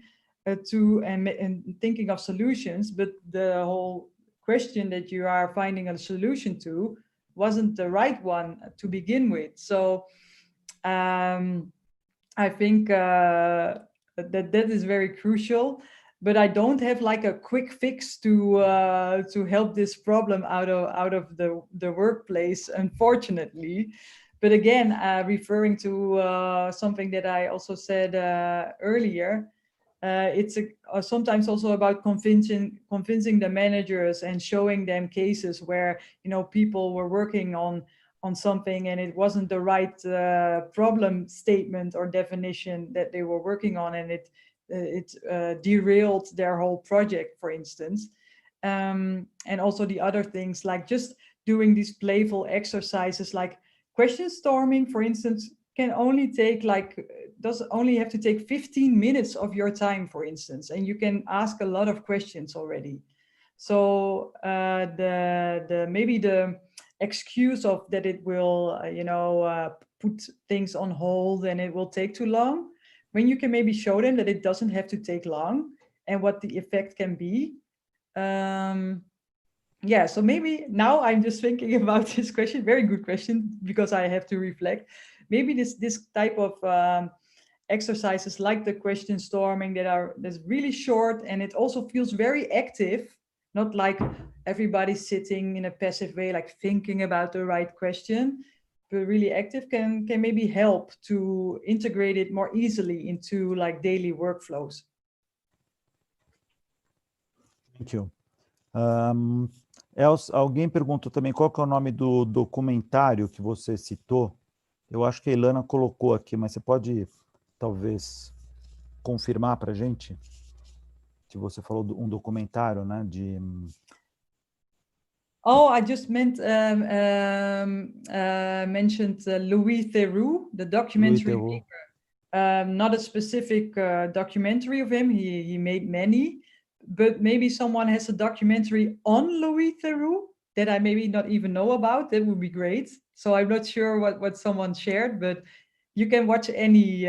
thinking of solutions, but the whole question that you are finding a solution to wasn't the right one to begin with. So I think that is very crucial. But I don't have like a quick fix to help this problem out of the workplace, unfortunately. But again, referring to something that I also said earlier, it's sometimes also about convincing the managers and showing them cases where, you know, people were working on something and it wasn't the right problem statement or definition that they were working on, and it derailed their whole project, for instance. And also the other things, like just doing these playful exercises like question storming, for instance, can only take does only have to take 15 minutes of your time, for instance, and you can ask a lot of questions already. So maybe the excuse of that it will put things on hold and it will take too long, when you can maybe show them that it doesn't have to take long and what the effect can be. Yeah, so maybe now I'm just thinking about this question, very good question, because I have to reflect. Maybe this type of exercises like the question storming that's really short, and it also feels very active, not like everybody's sitting in a passive way, like thinking about the right question, but really active, can maybe help to integrate it more easily into like daily workflows. Thank you. Elcio, alguém perguntou também qual que é o nome do documentário que você citou. Eu acho que a Ilana colocou aqui, mas você pode talvez confirmar para a gente que você falou de um documentário, né? Oh, I just mentioned Louis Theroux, the documentary maker. Not a specific documentary of him. He made many, but maybe someone has a documentary on Louis Theroux that I maybe not even know about. That would be great. So I'm not sure what someone shared, but you can watch any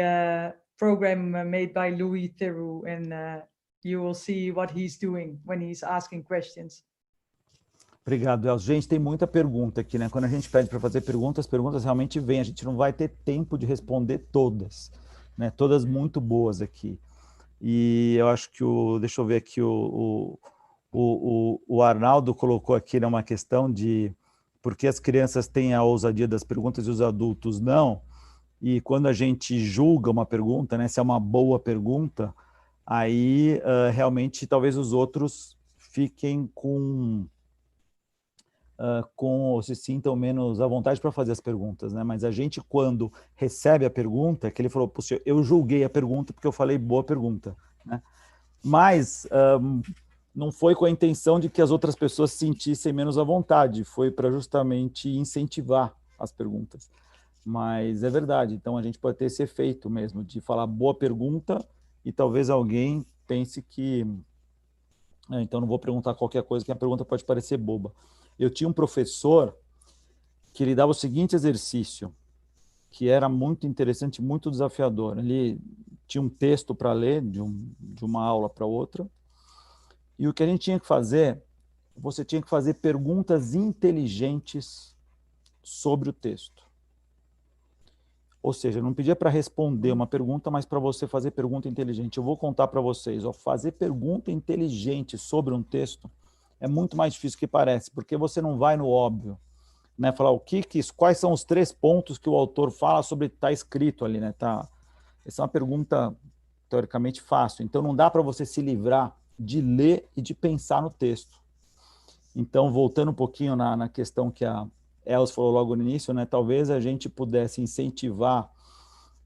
program made by Louis Theroux, and you will see what he's doing when he's asking questions. Obrigado, Elcio. Gente, tem muita pergunta aqui, né? Quando a gente pede para fazer perguntas, as perguntas realmente vêm. A gente não vai ter tempo de responder todas, né? Todas muito boas aqui. E eu acho que deixa eu ver aqui, o Arnaldo colocou aqui, né, uma questão de por que as crianças têm a ousadia das perguntas e os adultos não. E quando a gente julga uma pergunta, né, se é uma boa pergunta, aí realmente talvez os outros fiquem com ou se sintam menos à vontade para fazer as perguntas, né? Mas a gente, quando recebe a pergunta, que ele falou, puxa, eu julguei a pergunta porque eu falei boa pergunta, né? Mas não foi com a intenção de que as outras pessoas se sentissem menos à vontade, foi para justamente incentivar as perguntas. Mas é verdade, então a gente pode ter esse efeito mesmo, de falar boa pergunta e talvez alguém pense que... então não vou perguntar qualquer coisa, que a pergunta pode parecer boba. Eu tinha um professor que ele dava o seguinte exercício, que era muito interessante, muito desafiador. Ele tinha um texto para ler, de uma aula para outra, e o que a gente tinha que fazer, você tinha que fazer perguntas inteligentes sobre o texto. Ou seja, não pedia para responder uma pergunta, mas para você fazer pergunta inteligente. Eu vou contar para vocês, fazer pergunta inteligente sobre um texto é muito mais difícil que parece, porque você não vai no óbvio, né? Falar quais são os 3 pontos que o autor fala sobre está escrito ali, né? Essa é uma pergunta teoricamente fácil. Então não dá para você se livrar de ler e de pensar no texto. Então, voltando um pouquinho na questão que a Els falou logo no início, né? Talvez a gente pudesse incentivar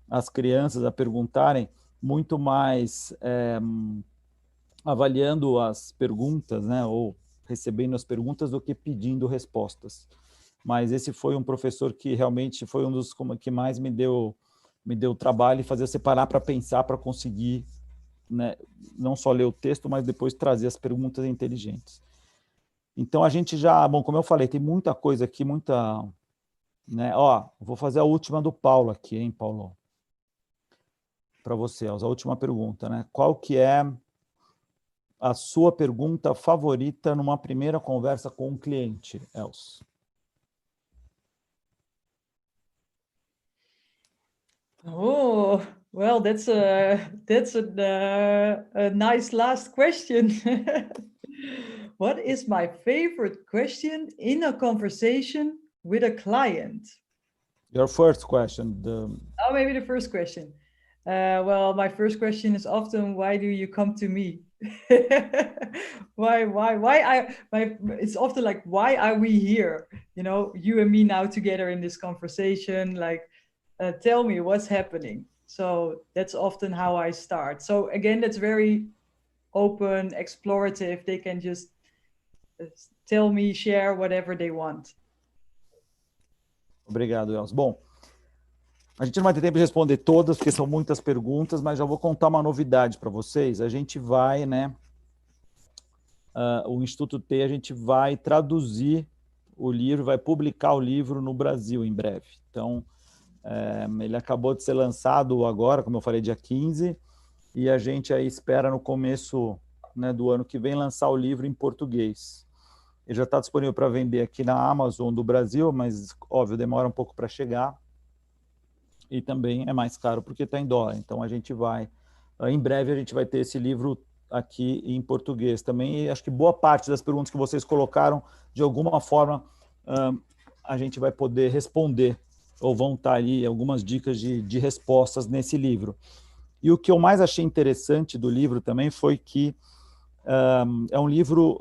as crianças a perguntarem muito mais avaliando as perguntas, né? Ou recebendo as perguntas do que pedindo respostas. Mas esse foi um professor que realmente foi um dos que mais me deu trabalho e fazer separar para pensar, para conseguir, né? Não só ler o texto, mas depois trazer as perguntas inteligentes. Então, a gente já... Bom, como eu falei, tem muita coisa aqui, né? Vou fazer a última do Paulo aqui, hein, Paulo? Para você, a última pergunta, né? Qual que é a sua pergunta favorita numa primeira conversa com um cliente, Els? Oh, well, that's a nice last question. What is my favorite question in a conversation with a client? Your first question. Oh, maybe the first question. Well, my first question is often, why do you come to me? It's often like, why are we here? You know, you and me now together in this conversation, like, tell me what's happening. So that's often how I start. So again, that's very open, explorative. They can just tell me, share whatever they want. Obrigado, Els. Bom, a gente não vai ter tempo de responder todas, porque são muitas perguntas, mas já vou contar uma novidade para vocês. A gente vai, né? O Instituto T, a gente vai traduzir o livro, vai publicar o livro no Brasil em breve. Então, ele acabou de ser lançado agora, como eu falei, dia 15, e a gente aí espera no começo, né, do ano que vem lançar o livro em português. Ele já está disponível para vender aqui na Amazon do Brasil, mas, óbvio, demora um pouco para chegar. E também é mais caro porque está em dólar. Então, a gente vai... Em breve, a gente vai ter esse livro aqui em português também. E acho que boa parte das perguntas que vocês colocaram, de alguma forma, a gente vai poder responder, ou vão estar ali algumas dicas de respostas nesse livro. E o que eu mais achei interessante do livro também foi que é um livro,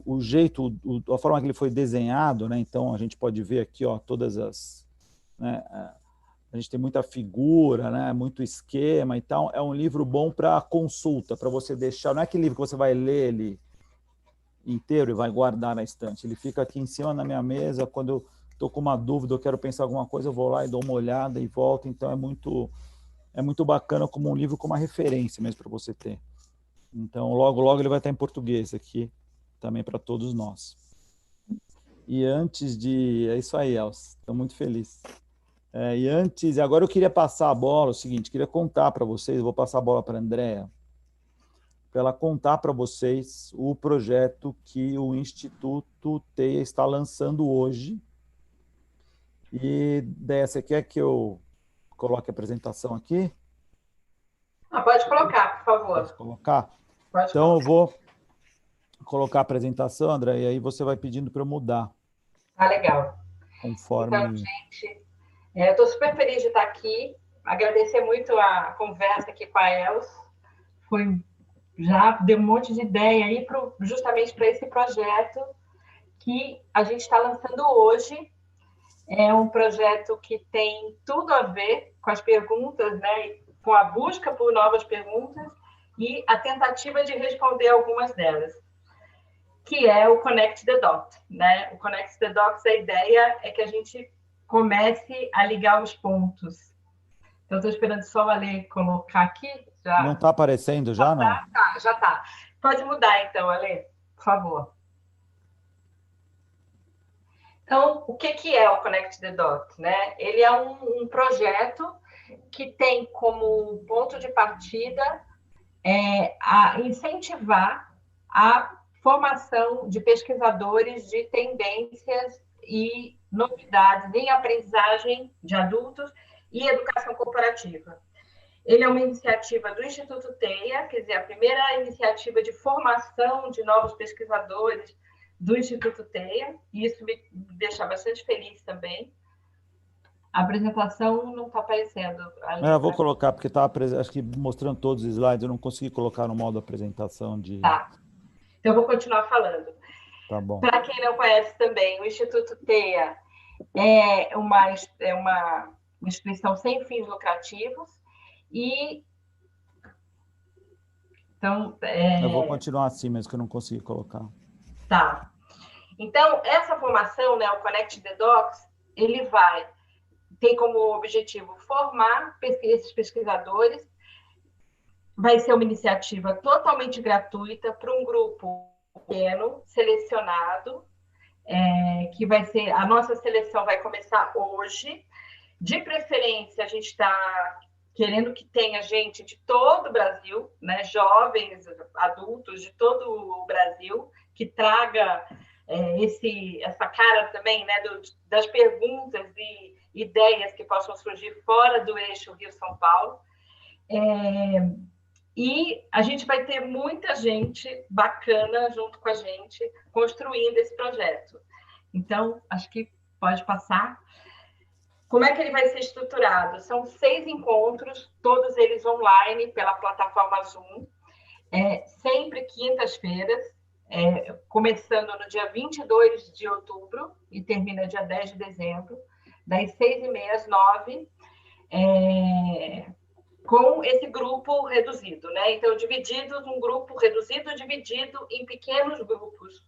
o jeito, a forma que ele foi desenhado, né? Então a gente pode ver aqui, todas as... Né, a gente tem muita figura, né, muito esquema e tal. É um livro bom para consulta, para você deixar... Não é aquele livro que você vai ler ele inteiro e vai guardar na estante. Ele fica aqui em cima na minha mesa. Quando eu estou com uma dúvida, eu quero pensar alguma coisa, eu vou lá e dou uma olhada e volto. Então é muito bacana como um livro, como uma referência mesmo para você ter. Então, logo, logo ele vai estar em português aqui, também para todos nós. E antes de... É isso aí, Elsa. Estou muito feliz. E agora eu queria passar a bola, o seguinte, queria contar para vocês, vou passar a bola para a Andrea, para ela contar para vocês o projeto que o Instituto TEIA está lançando hoje. E, Déia, você quer que eu coloque a apresentação aqui? Pode colocar, por favor. Posso colocar? Pode então, colocar. Eu vou colocar a apresentação, André, e aí você vai pedindo para eu mudar. Legal. Conforme... Então, gente, eu estou super feliz de estar aqui. Agradecer muito a conversa aqui com a Els. Já deu um monte de ideia aí justamente para esse projeto, que a gente está lançando hoje. É um projeto que tem tudo a ver com as perguntas, né? Com a busca por novas perguntas e a tentativa de responder algumas delas, que é o Connect the Dots, né? O Connect the Dots, a ideia é que a gente comece a ligar os pontos. Então, estou esperando só a Ale colocar aqui. Já. Não está aparecendo já, não? Tá, já está. Pode mudar, então, Ale, por favor. Então, o que é o Connect the Dots, né? Ele é um projeto que tem como ponto de partida a incentivar a formação de pesquisadores de tendências e novidades em aprendizagem de adultos e educação corporativa. Ele é uma iniciativa do Instituto TEIA, quer dizer, a primeira iniciativa de formação de novos pesquisadores do Instituto TEIA, e isso me deixa bastante feliz também. A apresentação não está aparecendo. Eu vou colocar, porque está acho que mostrando todos os slides, eu não consegui colocar no modo apresentação de... Tá. Então, eu vou continuar falando. Tá bom. Para quem não conhece também, o Instituto TEIA é uma instituição sem fins lucrativos e... Então, eu vou continuar assim mesmo, que eu não consegui colocar. Tá. Então, essa formação, né, o Connect the Dots, ele tem como objetivo formar esses pesquisadores. Vai ser uma iniciativa totalmente gratuita para um grupo pequeno, selecionado, que vai ser... A nossa seleção vai começar hoje. De preferência, a gente está querendo que tenha gente de todo o Brasil, né, jovens, adultos de todo o Brasil, que traga essa cara também, né, das perguntas e ideias que possam surgir fora do eixo Rio-São Paulo. E a gente vai ter muita gente bacana junto com a gente construindo esse projeto. Então, acho que pode passar. Como é que ele vai ser estruturado? São 6 encontros, todos eles online pela plataforma Zoom, sempre quintas-feiras, começando no dia 22 de outubro e termina dia 10 de dezembro, das 6h30 às 9h, com esse grupo reduzido, né? Então, um grupo reduzido, dividido em pequenos grupos.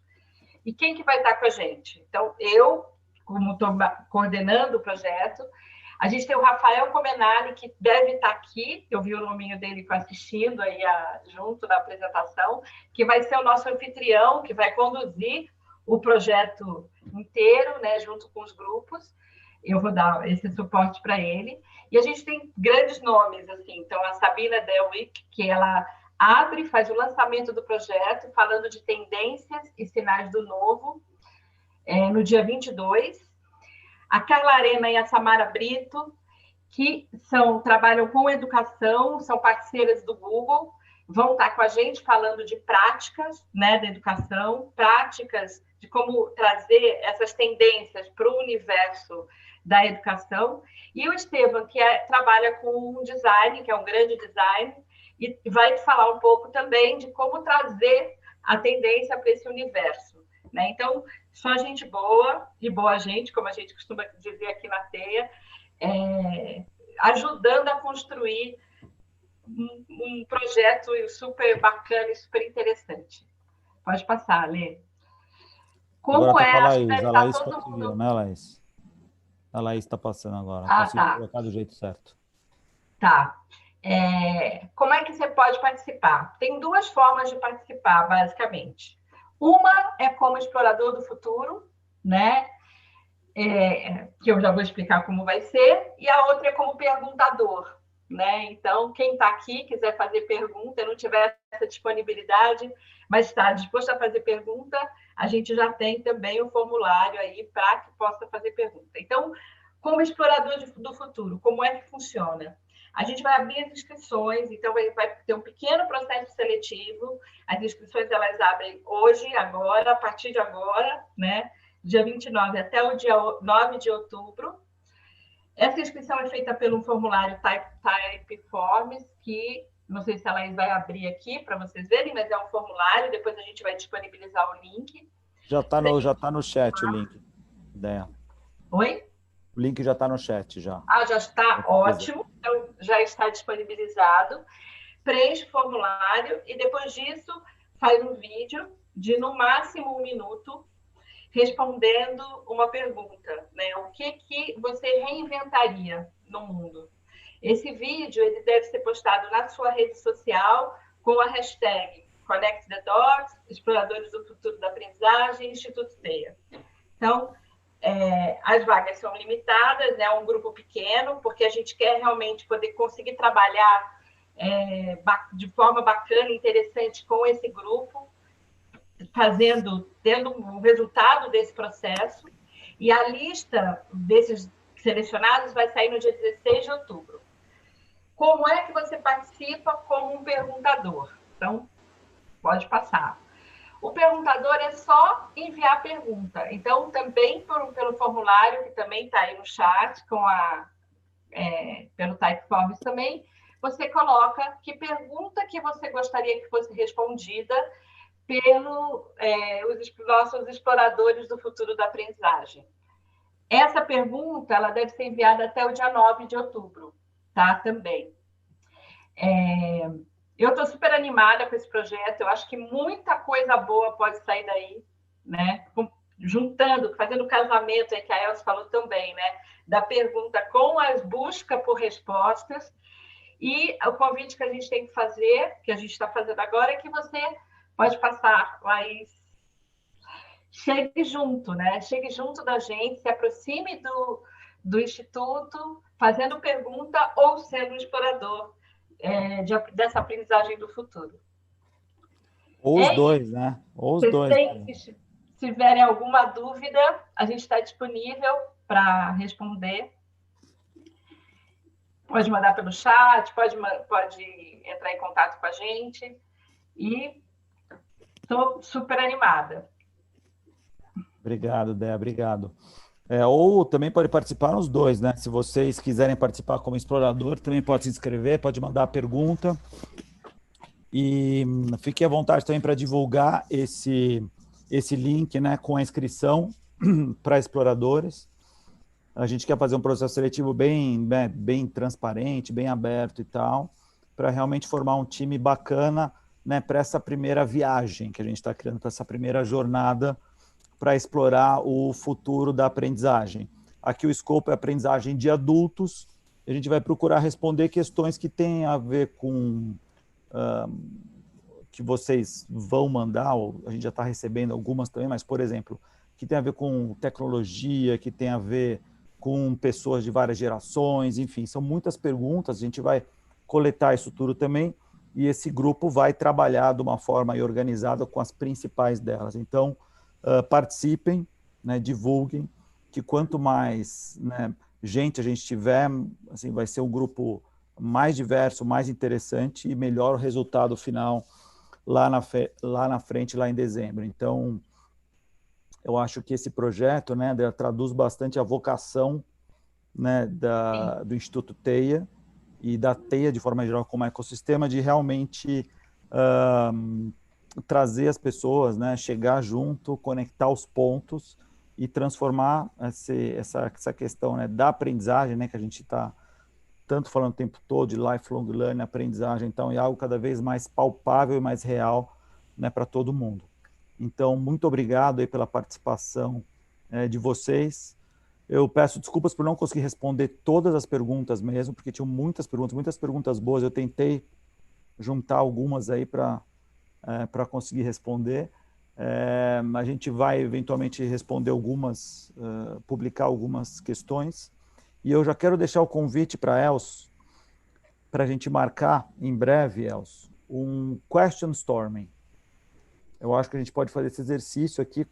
E quem que vai estar com a gente? Então, eu, como estou coordenando o projeto, a gente tem o Rafael Comenali, que deve estar aqui, eu vi o nominho dele assistindo aí junto da apresentação, que vai ser o nosso anfitrião, que vai conduzir o projeto inteiro, né, junto com os grupos. Eu vou dar esse suporte para ele. E a gente tem grandes nomes, assim, então a Sabina Delwick, que ela faz o lançamento do projeto, falando de tendências e sinais do novo, no dia 22. A Carla Arena e a Samara Brito, que trabalham com educação, são parceiras do Google, vão estar com a gente falando de práticas, né, da educação, práticas de como trazer essas tendências para o universo da educação. E o Estevam, que trabalha com design, que é um grande design, e vai falar um pouco também de como trazer a tendência para esse universo, né? Então, só gente boa e boa gente, como a gente costuma dizer aqui na TEIA, ajudando a construir um projeto super bacana e super interessante. Pode passar, Lê. Como agora tá a Laís conseguiu, né, Laís? A Laís está passando agora. Conseguiu colocar do jeito certo. Tá. Como é que você pode participar? Tem 2 formas de participar, basicamente. Uma é como explorador do futuro, né? Que eu já vou explicar como vai ser, e a outra é como perguntador, né? Então, quem está aqui, quiser fazer pergunta, não tiver essa disponibilidade, mas está disposto a fazer pergunta, a gente já tem também o formulário aí para que possa fazer pergunta. Então, como explorador do futuro, como é que funciona? A gente vai abrir as inscrições, então vai ter um pequeno processo seletivo. As inscrições elas abrem hoje, agora, a partir de agora, né? Dia 29 até o dia 9 de outubro. Essa inscrição é feita pelo formulário Typeforms, que não sei se a Laís vai abrir aqui para vocês verem, mas é um formulário, depois a gente vai disponibilizar o link. Já tá no chat o link, Déa. Oi? O link já está no chat, já. Já está ótimo. Então, já está disponibilizado. Preenche o formulário e, depois disso, faz um vídeo de, no máximo, 1 minuto, respondendo uma pergunta, né? O que você reinventaria no mundo? Esse vídeo ele deve ser postado na sua rede social com a hashtag Connect the Dots, Exploradores do Futuro da Aprendizagem, Instituto TEIA. Então, as vagas são limitadas, né? Um grupo pequeno, porque a gente quer realmente poder conseguir trabalhar de forma bacana, interessante com esse grupo, tendo um resultado desse processo. E a lista desses selecionados vai sair no dia 16 de outubro. Como é que você participa como um perguntador? Então, pode passar. O perguntador é só enviar a pergunta. Então, também pelo formulário, que também está aí no chat, pelo Typeforms também, você coloca que pergunta que você gostaria que fosse respondida pelos nossos exploradores do futuro da aprendizagem. Essa pergunta ela deve ser enviada até o dia 9 de outubro, tá? Também. Eu estou super animada com esse projeto, eu acho que muita coisa boa pode sair daí, né? Juntando, fazendo o casamento aí que a Elsa falou também, né? Da pergunta com as buscas por respostas. E o convite que a gente tem que fazer, que a gente está fazendo agora, é que você pode passar lá e chegue junto, né? Chegue junto da gente, se aproxime do Instituto, fazendo pergunta ou sendo um explorador dessa aprendizagem do futuro. Ou os dois, né? Ou os dois. Se tiverem alguma dúvida, a gente está disponível para responder. Pode mandar pelo chat, pode entrar em contato com a gente. E estou super animada. Obrigado, Déa, obrigado. Ou também pode participar nos dois, né? Se vocês quiserem participar como explorador, também pode se inscrever, pode mandar a pergunta. E fique à vontade também para divulgar esse link, né, com a inscrição para exploradores. A gente quer fazer um processo seletivo bem transparente, bem aberto e tal, para realmente formar um time bacana, né, para essa primeira viagem que a gente está criando, para essa primeira jornada para explorar o futuro da aprendizagem. Aqui o escopo é aprendizagem de adultos. A gente vai procurar responder questões que têm a ver com que vocês vão mandar, ou a gente já está recebendo algumas também, mas, por exemplo, que tem a ver com tecnologia, que tem a ver com pessoas de várias gerações, enfim, são muitas perguntas, a gente vai coletar isso tudo também, e esse grupo vai trabalhar de uma forma organizada com as principais delas. Então, participem, né, divulguem, que quanto mais, né, gente a gente tiver, assim, vai ser um grupo mais diverso, mais interessante e melhor o resultado final lá na frente, lá em dezembro. Então, eu acho que esse projeto, né, traduz bastante a vocação, né, do Instituto TEIA e da TEIA de forma geral como ecossistema, de realmente trazer as pessoas, né, chegar junto, conectar os pontos e transformar essa questão, né, da aprendizagem, né, que a gente está tanto falando o tempo todo de lifelong learning, aprendizagem, então é algo cada vez mais palpável e mais real, né, para todo mundo. Então, muito obrigado aí pela participação de vocês. Eu peço desculpas por não conseguir responder todas as perguntas mesmo, porque tinham muitas perguntas boas. Eu tentei juntar algumas aí para conseguir responder. A gente vai eventualmente responder algumas, publicar algumas questões. E eu já quero deixar o convite para Elcio, para a gente marcar em breve, Elcio, um question storming. Eu acho que a gente pode fazer esse exercício aqui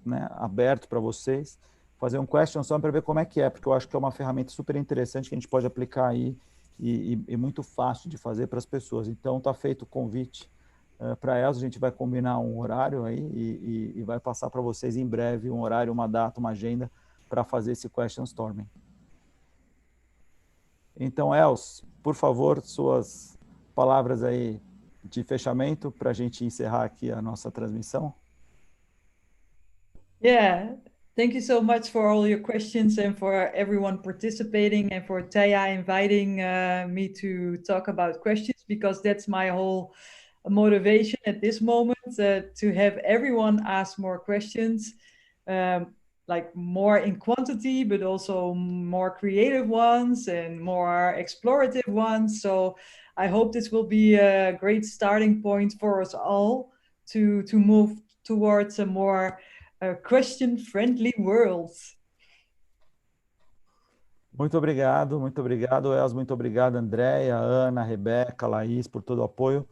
né, aberto para vocês, fazer um question storming para ver como é que é, porque eu acho que é uma ferramenta super interessante que a gente pode aplicar aí e muito fácil de fazer para as pessoas. Então, está feito o convite para Elcio, a gente vai combinar um horário aí e vai passar para vocês em breve um horário, uma data, uma agenda para fazer esse question storming. Então, Elcio, por favor, suas palavras aí de fechamento para a gente encerrar aqui a nossa transmissão. Yeah, thank you so much for all your questions and for everyone participating and for Taya inviting me to talk about questions, because that's my whole motivation at this moment, to have everyone ask more questions, like more in quantity, but also more creative ones and more explorative ones. So I hope this will be a great starting point for us all to move towards a more question-friendly world. Muito obrigado, Els, muito obrigado, Andréia, Ana, Rebeca, Laís, por todo o apoio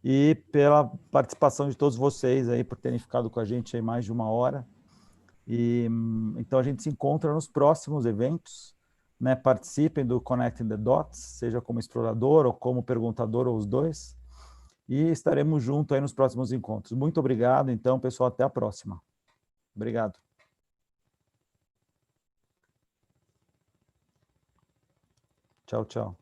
e pela participação de todos vocês aí, por terem ficado com a gente aí mais de 1 hora. E então a gente se encontra nos próximos eventos, né? Participem do Connecting the Dots, seja como explorador ou como perguntador, ou os dois, e estaremos juntos aí nos próximos encontros. Muito obrigado, então, pessoal, até a próxima. Obrigado. Tchau, tchau.